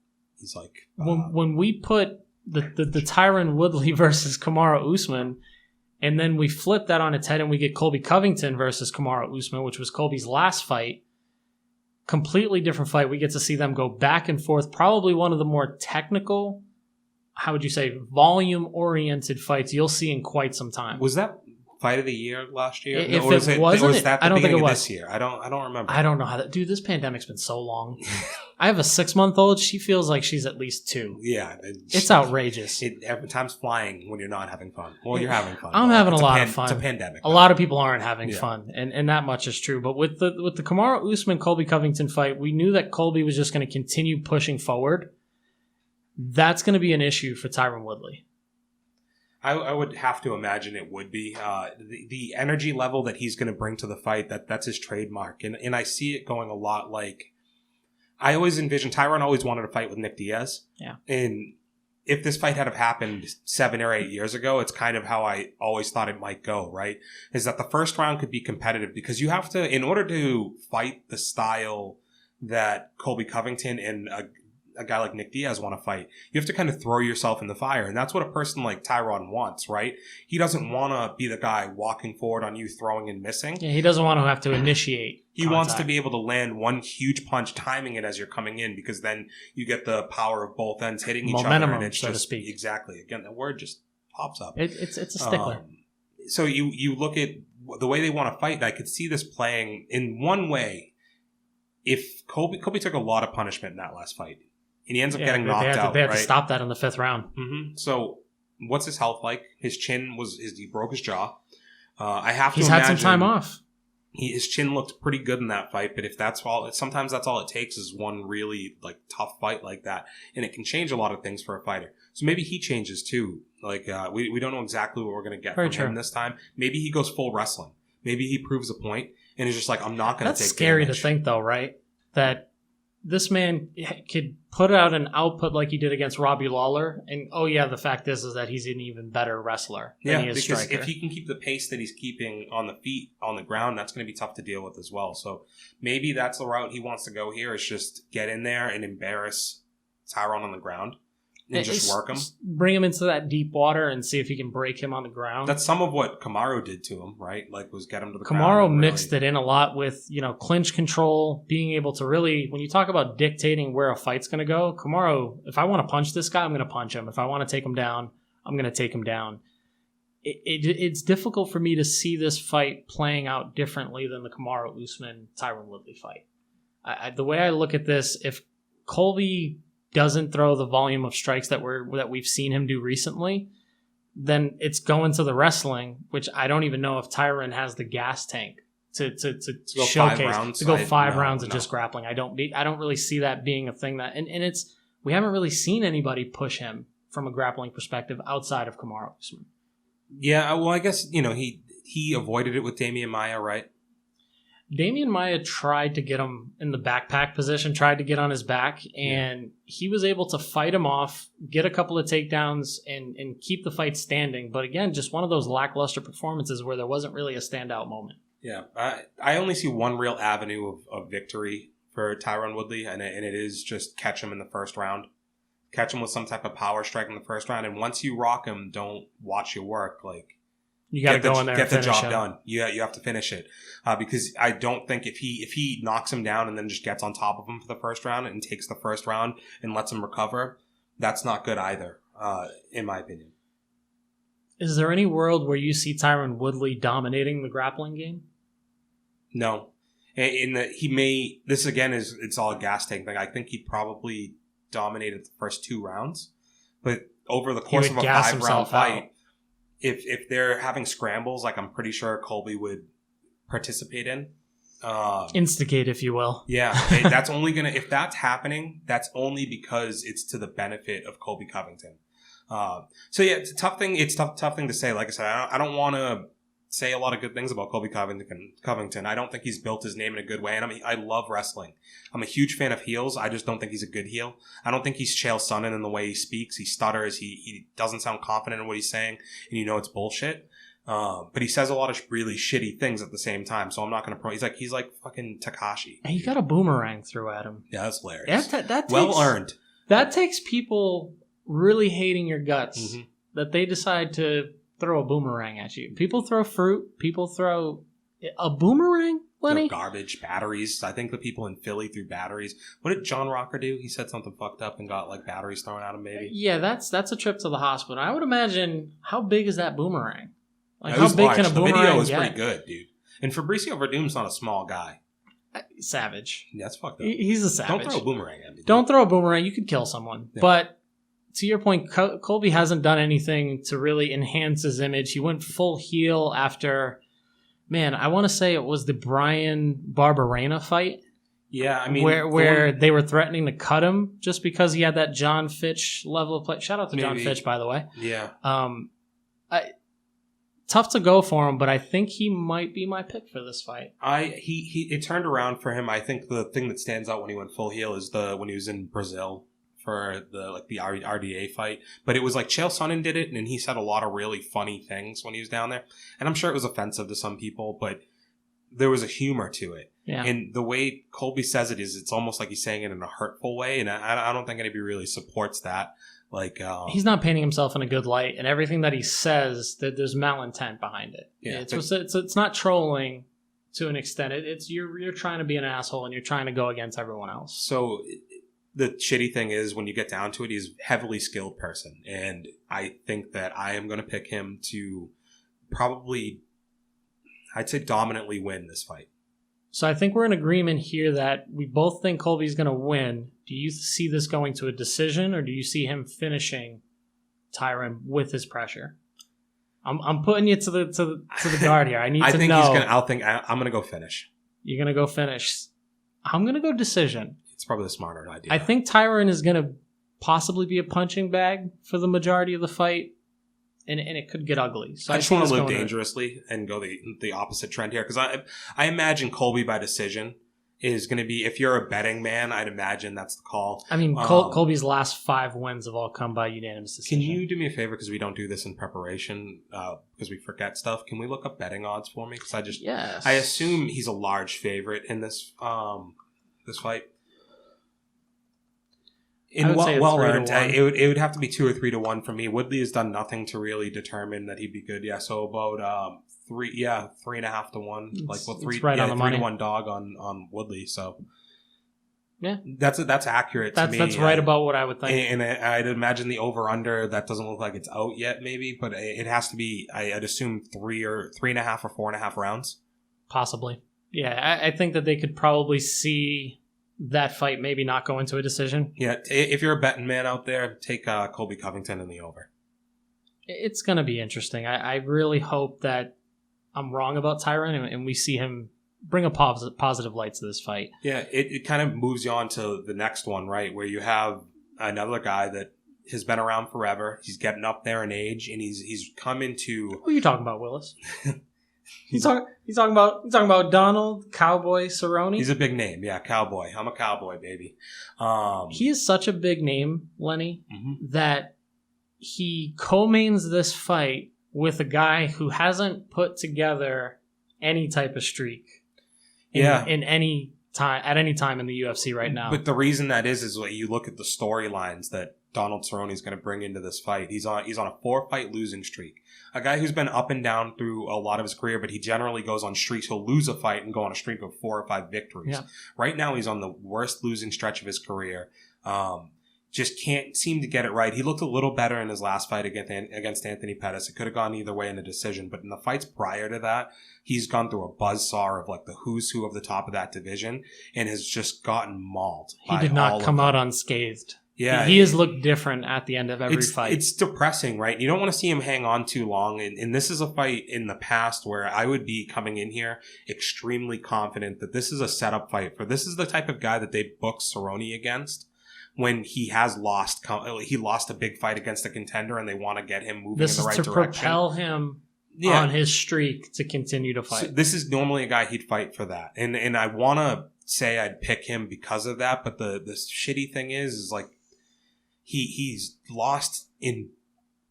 he's like... when we put the Tyron Woodley versus Kamaru Usman... And then we flip that on its head and we get Colby Covington versus Kamaru Usman, which was Colby's last fight. Completely different fight. We get to see them go back and forth. Probably one of the more technical, how would you say, volume-oriented fights you'll see in quite some time. Was that fight of the year last year? If it wasn't, I don't think it was. This year? I don't remember. I don't know how that... Dude, this pandemic's been so long. I have a 6-month-old. She feels like she's at least 2. Yeah. It's outrageous. Every time's flying when you're not having fun. Well, you're having fun. I'm having a lot of fun. It's a pandemic. A lot of people aren't having fun, and that much is true. But with the Kamaru Usman-Colby Covington fight, we knew that Colby was just going to continue pushing forward. That's going to be an issue for Tyron Woodley. I would have to imagine it would be. The energy level that he's going to bring to the fight, that's his trademark. And I see it going a lot like... I always envisioned... Tyron always wanted to fight with Nick Diaz. Yeah. And if this fight had happened 7 or 8 years ago, it's kind of how I always thought it might go, right? Is that the first round could be competitive because you have to... In order to fight the style that Colby Covington and a guy like Nick Diaz want to fight, you have to kind of throw yourself in the fire. And that's what a person like Tyron wants, right? He doesn't want to be the guy walking forward on you, throwing and missing. Yeah, he doesn't want to have to initiate He wants to be able to land one huge punch, timing it as you're coming in, because then you get the power of both ends hitting each other. And it's so just, to speak. Exactly. Again, the word just pops up. It's a stickler. So you look at the way they want to fight, and I could see this playing in one way. If Colby took a lot of punishment in that last fight. And he ends up getting knocked out. They had to stop that in the 5th round. Mm-hmm. So, what's his health like? His chin he broke his jaw. He's had some time off. his chin looked pretty good in that fight, but if that's all, sometimes that's all it takes is one really like tough fight like that, and it can change a lot of things for a fighter. So maybe he changes too. Like we don't know exactly what we're going to get from him this time. Maybe he goes full wrestling. Maybe he proves a point and is just like, I'm not going to take That's scary damage. to think though, right? That this man could put out an output like he did against Robbie Lawler, and the fact is that he's an even better wrestler than he is because striker. if he can keep the pace that he's keeping on the feet, on the ground, that's going to be tough to deal with as well. So maybe that's the route he wants to go here, is just get in there and embarrass Tyron on the ground and just work him. Bring him into that deep water and see if he can break him on the ground. That's some of what Kamaru did to him, right? Like, was get him to the ground. Kamaru mixed it in a lot with, clinch control, being able to really, when you talk about dictating where a fight's going to go, Kamaru, if I want to punch this guy, I'm going to punch him. If I want to take him down, I'm going to take him down. It's difficult for me to see this fight playing out differently than the Kamaru Usman Tyron Woodley fight. The way I look at this, if Colby doesn't throw the volume of strikes that we've seen him do recently, then it's going to the wrestling, which I don't even know if Tyron has the gas tank to go showcase, to go 5 rounds of just grappling. I don't really see that being a thing that, and it's, we haven't really seen anybody push him from a grappling perspective outside of Kamaru Usman. Yeah, well, I guess, he avoided it with Damian Maia, right? Damian Maia tried to get him in the backpack position, tried to get on his back, and he was able to fight him off, get a couple of takedowns, and keep the fight standing. But again, just one of those lackluster performances where there wasn't really a standout moment. Yeah, I only see one real avenue of victory for Tyron Woodley, and it is just catch him in the first round. Catch him with some type of power strike in the first round, and once you rock him, don't watch your work. Like, you got to go in there and get the job him. done. You have to finish it because I don't think if he knocks him down and then just gets on top of him for the first round and takes the first round and lets him recover, that's not good either, in my opinion. Is there any world where you see Tyron Woodley dominating the grappling game? No. This again it's all a gas tank thing. I think he'd probably dominated the first 2 rounds, but over the course of a 5-round fight, if they're having scrambles, like I'm pretty sure Colby would participate in. Instigate, if you will. Yeah, that's only if that's happening, that's only because it's to the benefit of Colby Covington. So yeah, it's a tough thing. It's tough thing to say. Like I said, I don't want to say a lot of good things about Colby Covington. I don't think he's built his name in a good way, and I love wrestling. I'm a huge fan of heels. I just don't think he's a good heel. I don't think he's Chael Sonnen in the way he speaks. He stutters. He doesn't sound confident in what he's saying, and it's bullshit. But he says a lot of really shitty things at the same time, so I'm not going to he's like fucking Takashi. And he got a boomerang through at him. Yeah, that's hilarious. That well earned. That takes people really hating your guts that they decide to throw a boomerang at you. People throw fruit. People throw a boomerang, Lenny? Garbage, batteries. I think the people in Philly threw batteries. What did John Rocker do? He said something fucked up and got like batteries thrown at him, maybe. Yeah, that's a trip to the hospital. I would imagine, how big is that boomerang? Like, how big can a boomerang get? The video was pretty good, dude. And Fabricio Verdum's not a small guy. Savage. Yeah, that's fucked up. He's a savage. Don't throw a boomerang at me. Don't throw a boomerang. You could kill someone. Yeah. But to your point, Colby hasn't done anything to really enhance his image. He went full heel after, I want to say it was the Brian Barberena fight. Yeah, I mean, where they were threatening to cut him just because he had that John Fitch level of play. Shout out to John Fitch, by the way. Yeah. Tough to go for him, but I think he might be my pick for this fight. It turned around for him. I think the thing that stands out when he went full heel is when he was in Brazil for the RDA fight. But it was like Chael Sonnen did it, and he said a lot of really funny things when he was down there. And I'm sure it was offensive to some people, but there was a humor to it. Yeah. And the way Colby says it is, it's almost like he's saying it in a hurtful way, and I don't think anybody really supports that. Like he's not painting himself in a good light, and everything that he says, that there's malintent behind it. Yeah, it's not trolling to an extent. It's you're trying to be an asshole, and you're trying to go against everyone else. So the shitty thing is, when you get down to it, he's a heavily skilled person, and I think that I am going to pick him to probably, I'd say, dominantly win this fight. So I think we're in agreement here that we both think Colby's going to win. Do you see this going to a decision, or do you see him finishing Tyron with his pressure? I'm putting you to the guard here. I need to know. I'm gonna go finish. You're gonna go finish. I'm gonna go decision. It's probably the smarter idea. I think Tyron is gonna possibly be a punching bag for the majority of the fight, and it could get ugly. So I just want to live dangerously and go the opposite trend here, because I imagine Colby by decision is going to be, if you're a betting man, I'd imagine that's the call. I mean, Colby's last 5 wins have all come by unanimous decision. Can you do me a favor, because we don't do this in preparation, because we forget stuff? Can we look up betting odds for me? Because I assume he's a large favorite in this fight. Well earned. It would have to be 2 or 3 to 1 for me. Woodley has done nothing to really determine that he'd be good. Yeah, so about 3.5 to 1. Like, well, 3 to 1 dog on Woodley. So yeah, that's accurate. To me. That's right about what I would think. And I'd imagine the over under, that doesn't look like it's out yet, maybe, but it has to be. I'd assume 3.5 or 4.5 rounds, possibly. Yeah, I think that they could probably see that fight maybe not go into a decision. Yeah, if you're a betting man out there, take Colby Covington in the over. It's going to be interesting. I really hope that I'm wrong about Tyron and we see him bring a positive light to this fight. Yeah, it kind of moves you on to the next one, right, where you have another guy that has been around forever. He's getting up there in age, and he's come into... Who are you talking about, Willis? He's talking about Donald Cowboy Cerrone. He's a big name, yeah. Cowboy. I'm a cowboy, baby. He is such a big name, Lenny, that he co-mains this fight with a guy who hasn't put together any type of streak. In any time at any time in the UFC right now. But the reason that is what you look at the storylines that Donald Cerrone is going to bring into this fight. He's on a 4-fight losing streak. A guy who's been up and down through a lot of his career, but he generally goes on streaks. He'll lose a fight and go on a streak of 4 or 5 victories. Yeah. Right now, he's on the worst losing stretch of his career. Just can't seem to get it right. He looked a little better in his last fight against Anthony Pettis. It could have gone either way in a decision, but in the fights prior to that, he's gone through a buzzsaw of like the who's who of the top of that division and has just gotten mauled. He did not come out unscathed. Yeah, he has looked different at the end of every fight. It's depressing, right? You don't want to see him hang on too long. And this is a fight in the past where I would be coming in here extremely confident that this is a setup fight for. This is the type of guy that they booked Cerrone against when he has lost. He lost a big fight against a contender, and they want to get him moving in the right direction. This is to propel him on his streak to continue to fight. So this is normally a guy he'd fight for that, and I want to say I'd pick him because of that. But the shitty thing is like. He's lost in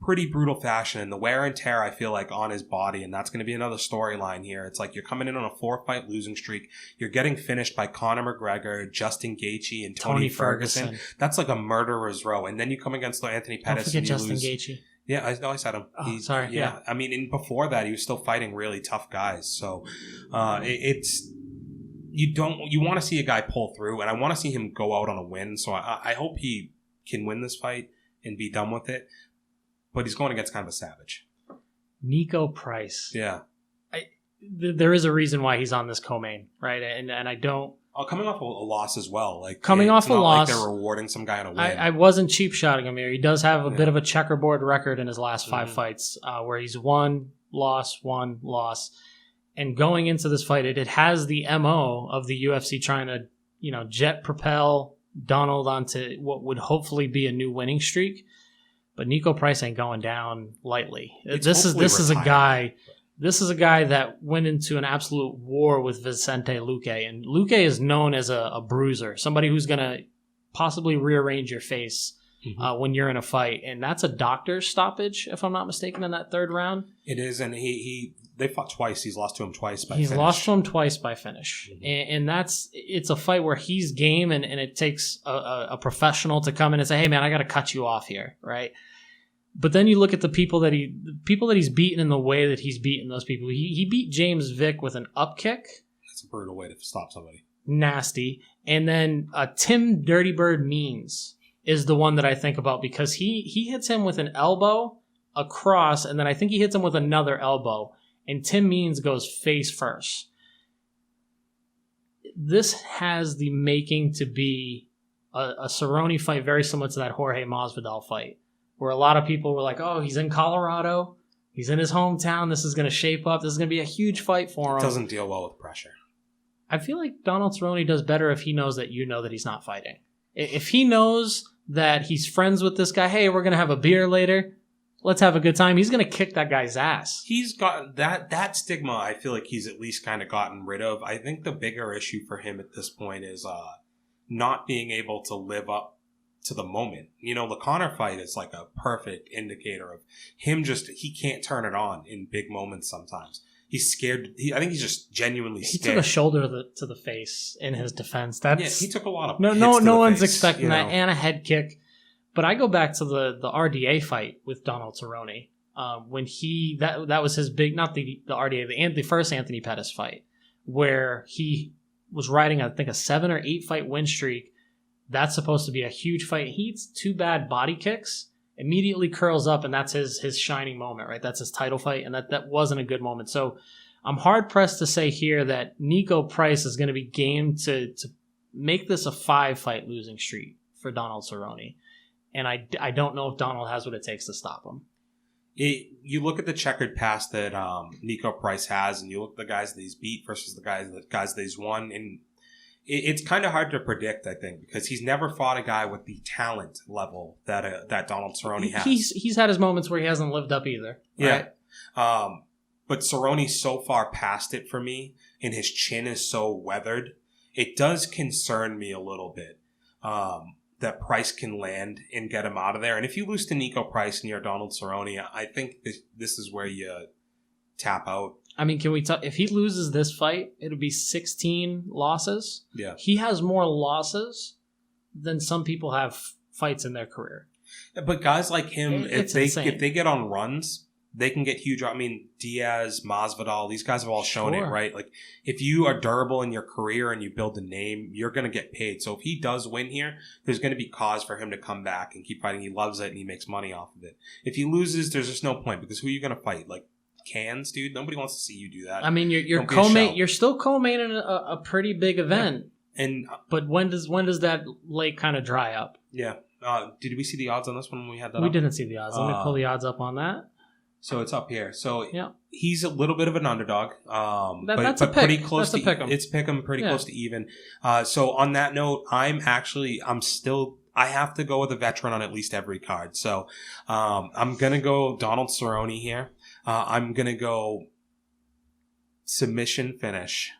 pretty brutal fashion, and the wear and tear I feel like on his body, and that's going to be another storyline here. It's like you're coming in on a 4-fight losing streak. You're getting finished by Conor McGregor, Justin Gaethje, and Tony Ferguson. That's like a murderer's row. And then you come against Anthony Pettis. Don't forget Justin Gaethje. Yeah, I said him. Oh, sorry. Yeah, I mean, and before that, he was still fighting really tough guys. So it's. You want to see a guy pull through, and I want to see him go out on a win. So I hope he can win this fight and be done with it, but he's going against kind of a savage. Niko Price. Yeah. There is a reason why he's on this co-main, right? And I don't... coming off a loss as well. Like coming off a loss. Like they're rewarding some guy on a win. I wasn't cheap-shotting him here. He does have a bit of a checkerboard record in his last 5 fights, where he's won, lost. And going into this fight, it has the MO of the UFC trying to, jet propel Donald onto what would hopefully be a new winning streak, but Niko Price ain't going down lightly. This is a guy that went into an absolute war with Vicente Luque, and Luque is known as a bruiser, somebody who's going to possibly rearrange your face when you're in a fight, and that's a doctor's stoppage, if I'm not mistaken, in that 3rd round. It is, and they fought twice. He's lost to him twice by finish. He's lost to him twice by finish. And it's a fight where he's game, and it takes a professional to come in and say, hey, man, I got to cut you off here, right? But then you look at the people that he's beaten in the way that he's beaten those people. He beat James Vick with an up kick. That's a brutal way to stop somebody. Nasty. And then Tim Dirty Bird Means is the one that I think about, because he hits him with an elbow, a cross, and then I think he hits him with another elbow. And Tim Means goes face first. This has the making to be a Cerrone fight very similar to that Jorge Masvidal fight, where a lot of people were like, oh, he's in Colorado. He's in his hometown. This is going to shape up. This is going to be a huge fight for him. Doesn't deal well with pressure. I feel like Donald Cerrone does better if he knows that you know that he's not fighting. If he knows that he's friends with this guy, hey, we're going to have a beer later, let's have a good time, he's going to kick that guy's ass. He's got that stigma, I feel like he's at least kind of gotten rid of. I think the bigger issue for him at this point is not being able to live up to the moment. You know, the Conor fight is like a perfect indicator of him he can't turn it on in big moments sometimes. He's scared. I think he's just genuinely scared. He took a shoulder to the face in his defense. He took a lot of hits to the one's face, expecting that, and a head kick. But I go back to the RDA fight with Donald Cerrone when that was his big, not the RDA, the first Anthony Pettis fight, where he was riding I think a 7 or 8 fight win streak. That's supposed to be a huge fight. He eats 2 bad body kicks, immediately curls up, and that's his shining moment, right? That's his title fight, and that wasn't a good moment. So I'm hard-pressed to say here that Niko Price is going to be game to make this a 5-fight losing streak for Donald Cerrone. And I don't know if Donald has what it takes to stop him. You look at the checkered past that Niko Price has, and you look at the guys that he's beat versus the guys that he's won, and it's kind of hard to predict, I think, because he's never fought a guy with the talent level that Donald Cerrone has. He's had his moments where he hasn't lived up either. Right? Yeah. But Cerrone's so far past it for me, and his chin is so weathered, it does concern me a little bit that Price can land and get him out of there. And if you lose to Niko Price and you're Donald Cerrone, I think this is where you tap out. I mean, can we talk? If he loses this fight, it'll be 16 losses. Yeah. He has more losses than some people have fights in their career. But guys like him, if they get on runs, they can get huge. I mean, Diaz, Masvidal, these guys have all shown it, right? Like, if you are durable in your career and you build a name, you're going to get paid. So if he does win here, there's going to be cause for him to come back and keep fighting. He loves it and he makes money off of it. If he loses, there's just no point, because who are you going to fight? Like, cans, dude? Nobody wants to see you do that. I mean, you're still co-main in a pretty big event. Yeah. But when does that lake kind of dry up? Yeah. Did we see the odds on this one when we had that? We didn't see the odds. Let me pull the odds up on that. So it's up here. So yeah. He's a little bit of an underdog. That's a pick. Pretty close to pick him. It's pick him pretty close to even. So on that note, I have to go with a veteran on at least every card. So I'm going to go Donald Cerrone here. I'm going to go submission finish.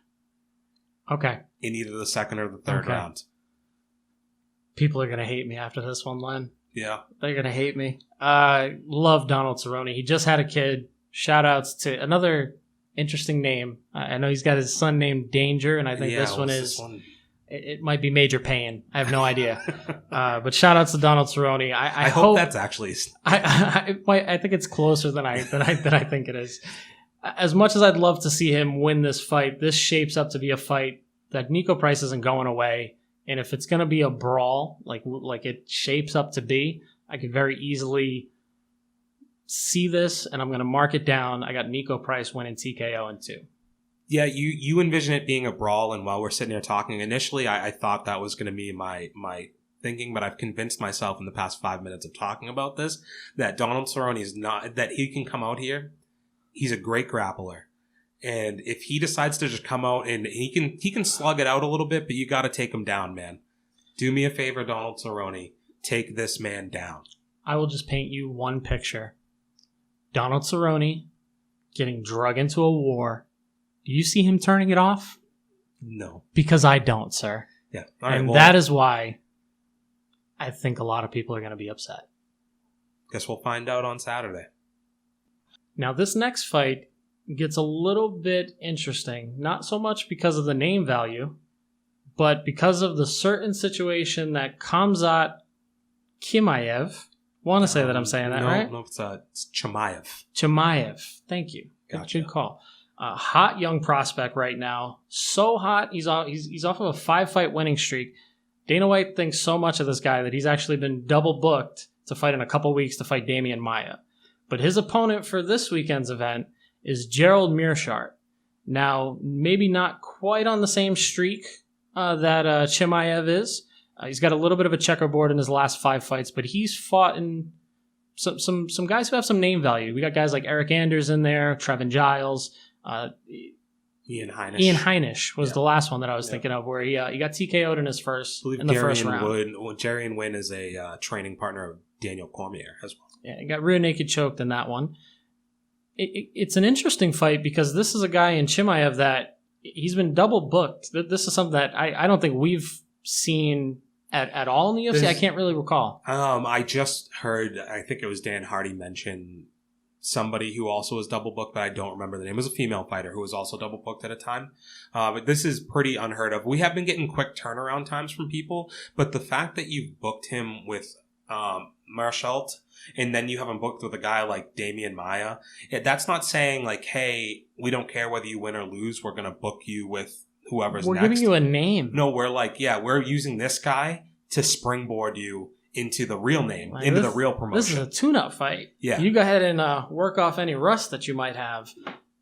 Okay. In either the second or the third round. People are going to hate me after this one, Len. Yeah. They're going to hate me. Love Donald Cerrone. He just had a kid. Shout outs to another interesting name. I know he's got his son named Danger, and I think this one is... It might be Major Pain. I have no idea. But shout outs to Donald Cerrone. I hope that's actually... I think it's closer than I think it is. As much as I'd love to see him win this fight, this shapes up to be a fight that Niko Price isn't going away. And if it's going to be a brawl, like it shapes up to be, I could very easily see this, and I'm going to mark it down. I got Niko Price winning TKO in 2. Yeah, you envision it being a brawl, and while we're sitting here talking, initially I thought that was going to be my thinking, but I've convinced myself in the past 5 minutes of talking about this that Donald Cerrone is not, that he can come out here. He's a great grappler. And if he decides to just come out and he can slug it out a little bit, but you got to take him down, man. Do me a favor, Donald Cerrone. Take this man down. I will just paint you one picture. Donald Cerrone getting drug into a war. Do you see him turning it off? No. Because I don't, sir. Yeah. All right, that is why I think a lot of people are going to be upset. Guess we'll find out on Saturday. Now, this next fight gets a little bit interesting, not so much because of the name value, but because of the certain situation that Khamzat Chimaev, want to say that I'm saying that right? No, it's Chimaev. Chimaev, thank you. Gotcha. Good call. Hot young prospect right now, so hot. He's off of a 5-fight winning streak. Dana White thinks so much of this guy that he's actually been double booked to fight in a couple weeks to fight Damian Maia. But his opponent for this weekend's event is Gerald Meerschaert. Now, maybe not quite on the same streak that Chimaev is. He's got a little bit of a checkerboard in his last 5 fights, but he's fought in some guys who have some name value. We got guys like Eric Anders in there, Trevin Giles, Ian Heinisch. Ian Heinisch was the last one that I was thinking of, where he got TKO'd in his first round. Jerry and Wynn is a training partner of Daniel Cormier as well. Yeah, he got rear naked choked in that one. It's an interesting fight because this is a guy in Chimaev that he's been double booked. This is something that I don't think we've seen at all in the UFC. I can't really recall. I just heard, I think it was Dan Hardy mention somebody who also was double booked, but I don't remember the name. It was a female fighter who was also double booked at a time. But this is pretty unheard of. We have been getting quick turnaround times from people, but the fact that you've booked him with Marshalt, and then you have him booked with a guy like Damian Maia, that's not saying like, hey, we don't care whether you win or lose, we're going to book you with whoever's next. We're giving you a name. No, we're like, we're using this guy to springboard you into the real name, into the real promotion. This is a tune-up fight. Yeah. You go ahead and work off any rust that you might have.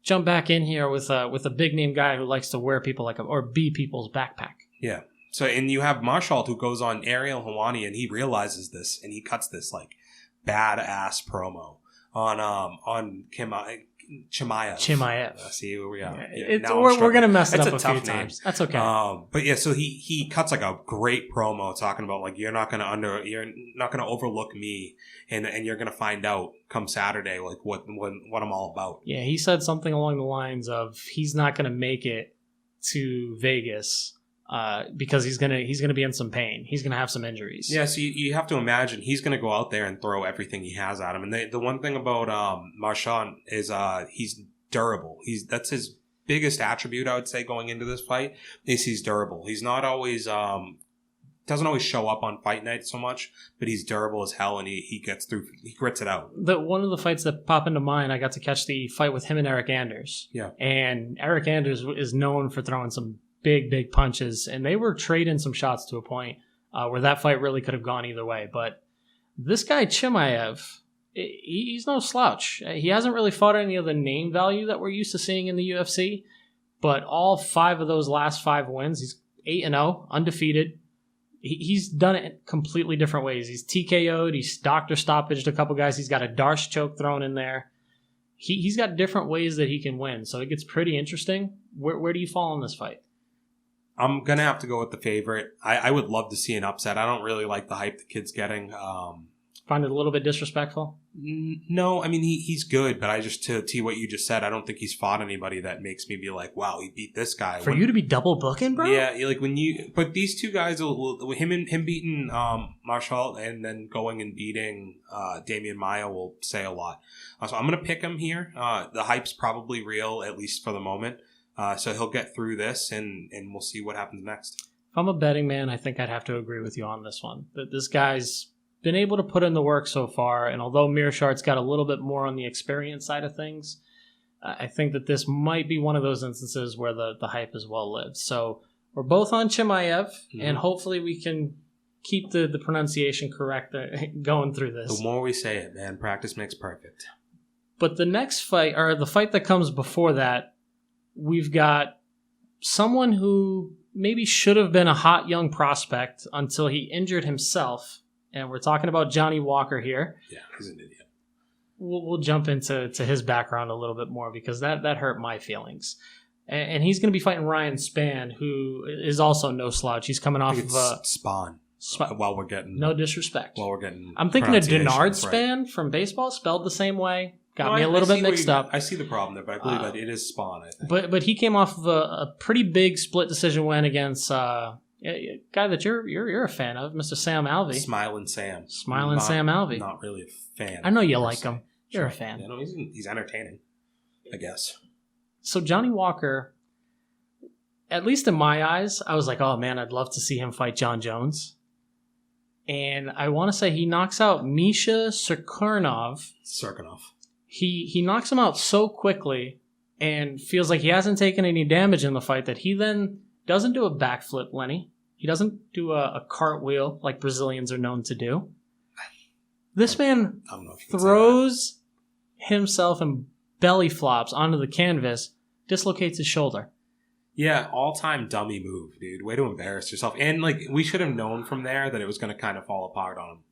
Jump back in here with a big-name guy who likes to wear people or be people's backpack. Yeah. So, and you have Marshalt who goes on Ariel Helwani, and he realizes this, and he cuts this like badass promo on Chimaev. See where we are. Yeah, we're gonna mess it up a few times. That's okay. But yeah, so he cuts like a great promo talking about like you're not gonna overlook me, and you're gonna find out come Saturday like what I'm all about. Yeah, he said something along the lines of he's not gonna make it to Vegas. Because he's gonna be in some pain. He's gonna have some injuries. Yeah, so you have to imagine he's gonna go out there and throw everything he has at him. And the one thing about Marchand is he's durable. That's his biggest attribute, I would say, going into this fight is he's durable. He's not always doesn't always show up on fight night so much, but he's durable as hell, and he gets through. He grits it out. One of the fights that pop into mind, I got to catch the fight with him and Eric Anders. Yeah, and Eric Anders is known for throwing some big punches, and they were trading some shots to a point where that fight really could have gone either way. But this guy Chimaev, he's no slouch. He hasn't really fought any of the name value that we're used to seeing in the UFC, but all 5 of those last 5 wins, he's 8-0, undefeated. He's done it completely different ways. He's TKO'd, he's doctor stoppaged a couple guys, he's got a Darce choke thrown in there. He's got different ways that he can win, so it gets pretty interesting. Where do you fall in this fight? I'm going to have to go with the favorite. I would love to see an upset. I don't really like the hype the kid's getting. Find it a little bit disrespectful? No, I mean, he's good, but to what you just said, I don't think he's fought anybody that makes me be like, wow, he beat this guy. For you to be double booking, bro? Yeah, like but these two guys, him beating Marshall and then going and beating Damian Maia will say a lot. So I'm going to pick him here. The hype's probably real, at least for the moment. So he'll get through this, and we'll see what happens next. If I'm a betting man, I think I'd have to agree with you on this one. That this guy's been able to put in the work so far, and although Mearshardt's got a little bit more on the experience side of things, I think that this might be one of those instances where the hype is well-lived. So we're both on Chimaev, and hopefully we can keep the pronunciation correct going through this. The more we say it, man, practice makes perfect. But the next fight, or the fight that comes before that, we've got someone who maybe should have been a hot young prospect until he injured himself. And we're talking about Johnny Walker here. Yeah, he's an idiot. We'll jump into his background a little bit more because that hurt my feelings. And he's going to be fighting Ryan Spann, who is also no slouch. He's coming off of Spawn. While we're getting no disrespect. While we're getting, I'm thinking of Denard Spann from baseball, spelled the same way. Got me a little bit mixed up. I see the problem there, but I believe that it is Spawn, I think. But he came off of a pretty big split decision win against a guy that you're a fan of, Mr. Sam Alvey. Smiling Sam Alvey. Not really a fan. I know you like him. You're a fan. Yeah, no, he's entertaining, I guess. So Johnny Walker, at least in my eyes, I was like, oh man, I'd love to see him fight John Jones. And I want to say he knocks out Misha Cirkunov. He knocks him out so quickly and feels like he hasn't taken any damage in the fight that he then doesn't do a backflip, Lenny. He doesn't do a cartwheel like Brazilians are known to do. This man throws himself and belly flops onto the canvas, dislocates his shoulder. Yeah, all-time dummy move, dude. Way to embarrass yourself. And, like, we should have known from there that it was going to kind of fall apart on him.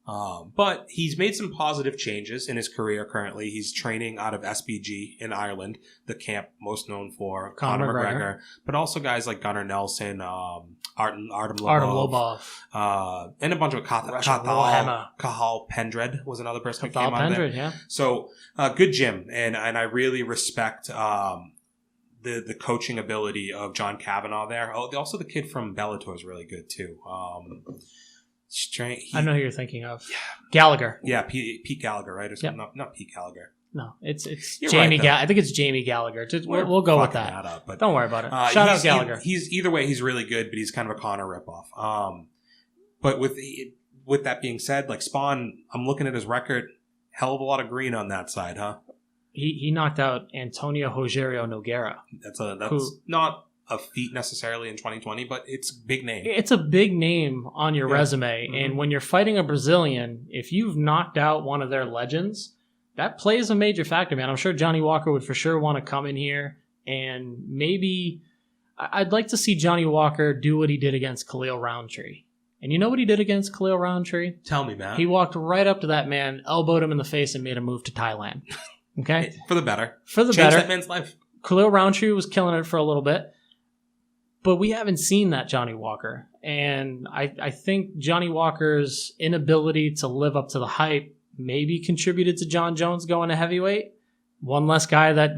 But he's made some positive changes in his career currently. He's training out of SBG in Ireland, the camp most known for Conor McGregor. But also guys like Gunnar Nelson, Artem Lobov, and a bunch of Cathal Pendred was another person who came out of there. Yeah. So good gym, and I really respect the coaching ability of John Kavanagh there. Oh, also the kid from Bellator is really good too. I know who you're thinking of. Yeah. Gallagher. Yeah, Pete Gallagher, right? Or yep. Not Pete Gallagher. No, it's Jamie Gallagher. I think it's Jamie Gallagher. We'll go with that. But don't worry about it. Shout out Gallagher. He's either way, he's really good, but he's kind of a Conor ripoff. But with that being said, like Spawn, I'm looking at his record. Hell of a lot of green on that side, huh? He knocked out Antonio Rogerio Nogueira. That's not a feat necessarily in 2020, but it's a big name. It's a big name on your resume. Mm-hmm. And when you're fighting a Brazilian, if you've knocked out one of their legends, that plays a major factor, man. I'm sure Johnny Walker would for sure want to come in here and maybe I'd like to see Johnny Walker do what he did against Khalil Roundtree. And you know what he did against Khalil Roundtree? Tell me, man. He walked right up to that man, elbowed him in the face, and made him move to Thailand. Okay? For the better. Changed that man's life. Khalil Roundtree was killing it for a little bit. But we haven't seen that Johnny Walker. And I think Johnny Walker's inability to live up to the hype maybe contributed to John Jones going to heavyweight. One less guy that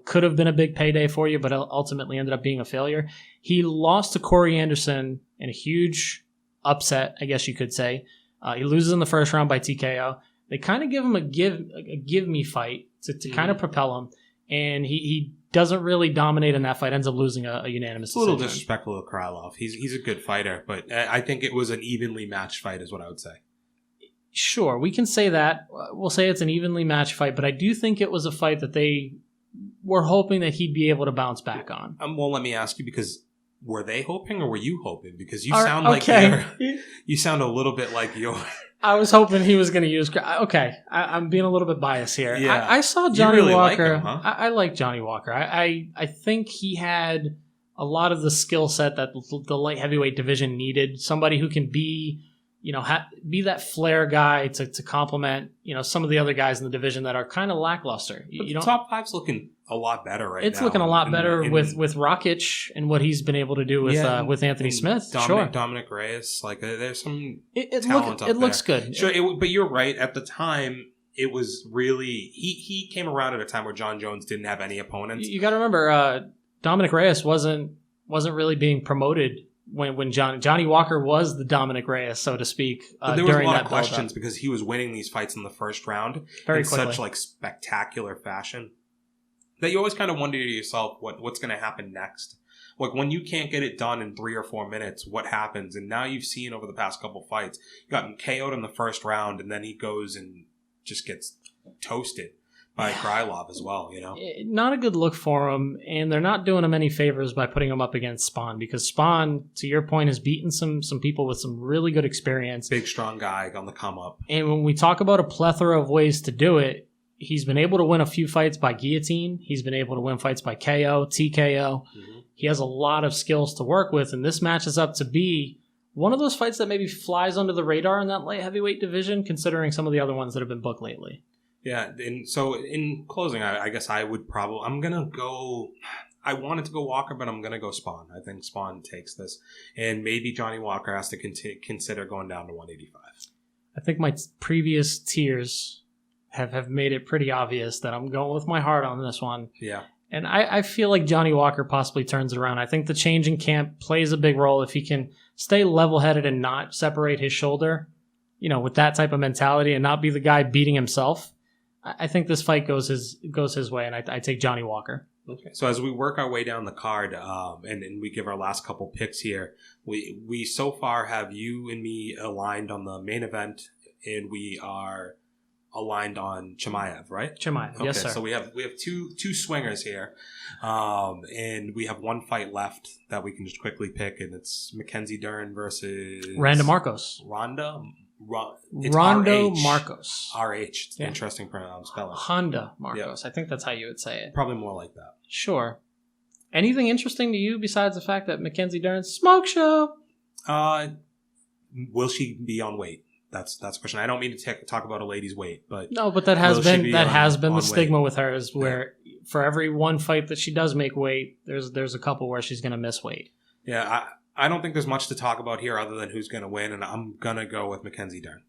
could have been a big payday for you, but ultimately ended up being a failure. He lost to Corey Anderson in a huge upset, I guess you could say. He loses in the first round by TKO. They kind of give him a give me fight to kind of propel him. And he doesn't really dominate in that fight, ends up losing a unanimous decision. It's a little disrespectful to Krylov. He's a good fighter, but I think it was an evenly matched fight is what I would say. Sure, we can say that. We'll say it's an evenly matched fight, but I do think it was a fight that they were hoping that he'd be able to bounce back on. Well, let me ask you, because were they hoping or were you hoping? Because you sound like you sound a little bit like you're... I was hoping he was going to use... Okay, I'm being a little bit biased here. Yeah. I saw Johnny Walker. Like him, huh? I like Johnny Walker. I think he had a lot of the skill set that the light heavyweight division needed. Somebody who can be... be that flair guy to complement, some of the other guys in the division that are kind of lackluster. The top five's looking a lot better right now. It's looking a lot better with Rakic and what he's been able to do with Anthony Smith. Dominic Reyes, there's some talent up there. It looks good. Sure, but you're right. At the time, it was really he came around at a time where John Jones didn't have any opponents. You got to remember, Dominic Reyes wasn't really being promoted. When Johnny Walker was the Dominic Reyes, so to speak, but there was a lot of questions because he was winning these fights in the first round very in quickly. Such spectacular fashion that you always kind of wonder to yourself what's going to happen next. Like when you can't get it done in 3 or 4 minutes, what happens? And now you've seen over the past couple fights, you got him KO'd in the first round, and then he goes and just gets toasted by Krylov as well, Not a good look for him, and they're not doing him any favors by putting him up against Spawn, because Spawn, to your point, has beaten some people with some really good experience. Big, strong guy on the come up. And when we talk about a plethora of ways to do it, he's been able to win a few fights by guillotine. He's been able to win fights by KO, TKO. Mm-hmm. He has a lot of skills to work with, and this matches up to be one of those fights that maybe flies under the radar in that light heavyweight division, considering some of the other ones that have been booked lately. Yeah, and so in closing, I guess I would I'm going to go... I wanted to go Walker, but I'm going to go Spawn. I think Spawn takes this. And maybe Johnny Walker has to consider going down to 185. I think my previous tiers have made it pretty obvious that I'm going with my heart on this one. Yeah. And I feel like Johnny Walker possibly turns it around. I think the change in camp plays a big role. If he can stay level-headed and not separate his shoulder, with that type of mentality and not be the guy beating himself, I think this fight goes his way, and I take Johnny Walker. Okay. So as we work our way down the card, and we give our last couple picks here, we so far have you and me aligned on the main event, and we are aligned on Chimaev, right? Chimaev, okay, yes, sir. So we have two swingers here, and we have one fight left that we can just quickly pick, and it's Mackenzie Dern versus Randa Marcos. Rondo Marcos. RH. It's interesting spelling. Honda Marcos. Yeah. I think that's how you would say it. Probably more like that. Sure. Anything interesting to you besides the fact that Mackenzie Dern's smoke show? Will she be on weight? That's the question. I don't mean to talk about a lady's weight, but no, but that has been the on stigma weight? with her is where for every one fight that she does make weight, there's a couple where she's going to miss weight. Yeah, I don't think there's much to talk about here other than who's going to win, and I'm going to go with Mackenzie Dern.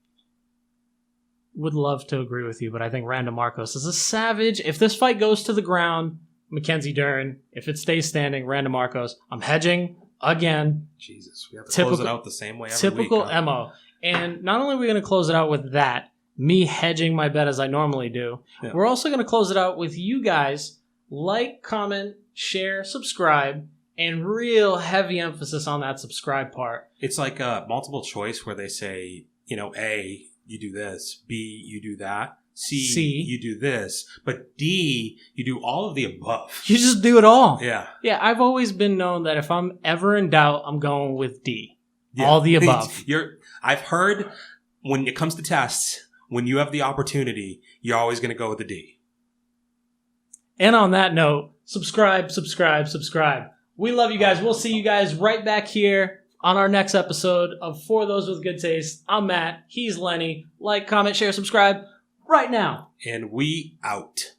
Would love to agree with you, but I think Randa Marcos is a savage. If this fight goes to the ground, Mackenzie Dern. If it stays standing, Randa Marcos. I'm hedging again. Jesus, we have to close it out the same way every week. Typical MO. And not only are we going to close it out with that, me hedging my bet as I normally do, we're also going to close it out with you guys like, comment, share, subscribe, and real heavy emphasis on that subscribe part. It's like a multiple choice where they say, A, you do this, B, you do that, C, you do this, but D, you do all of the above. You just do it all. Yeah. Yeah, I've always been known that if I'm ever in doubt, I'm going with D. Yeah. All the above. I've heard when it comes to tests, when you have the opportunity, you're always going to go with the D. And on that note, subscribe. We love you guys. We'll see you guys right back here on our next episode of For Those With Good Taste. I'm Matt. He's Lenny. Like, comment, share, subscribe right now. And we out.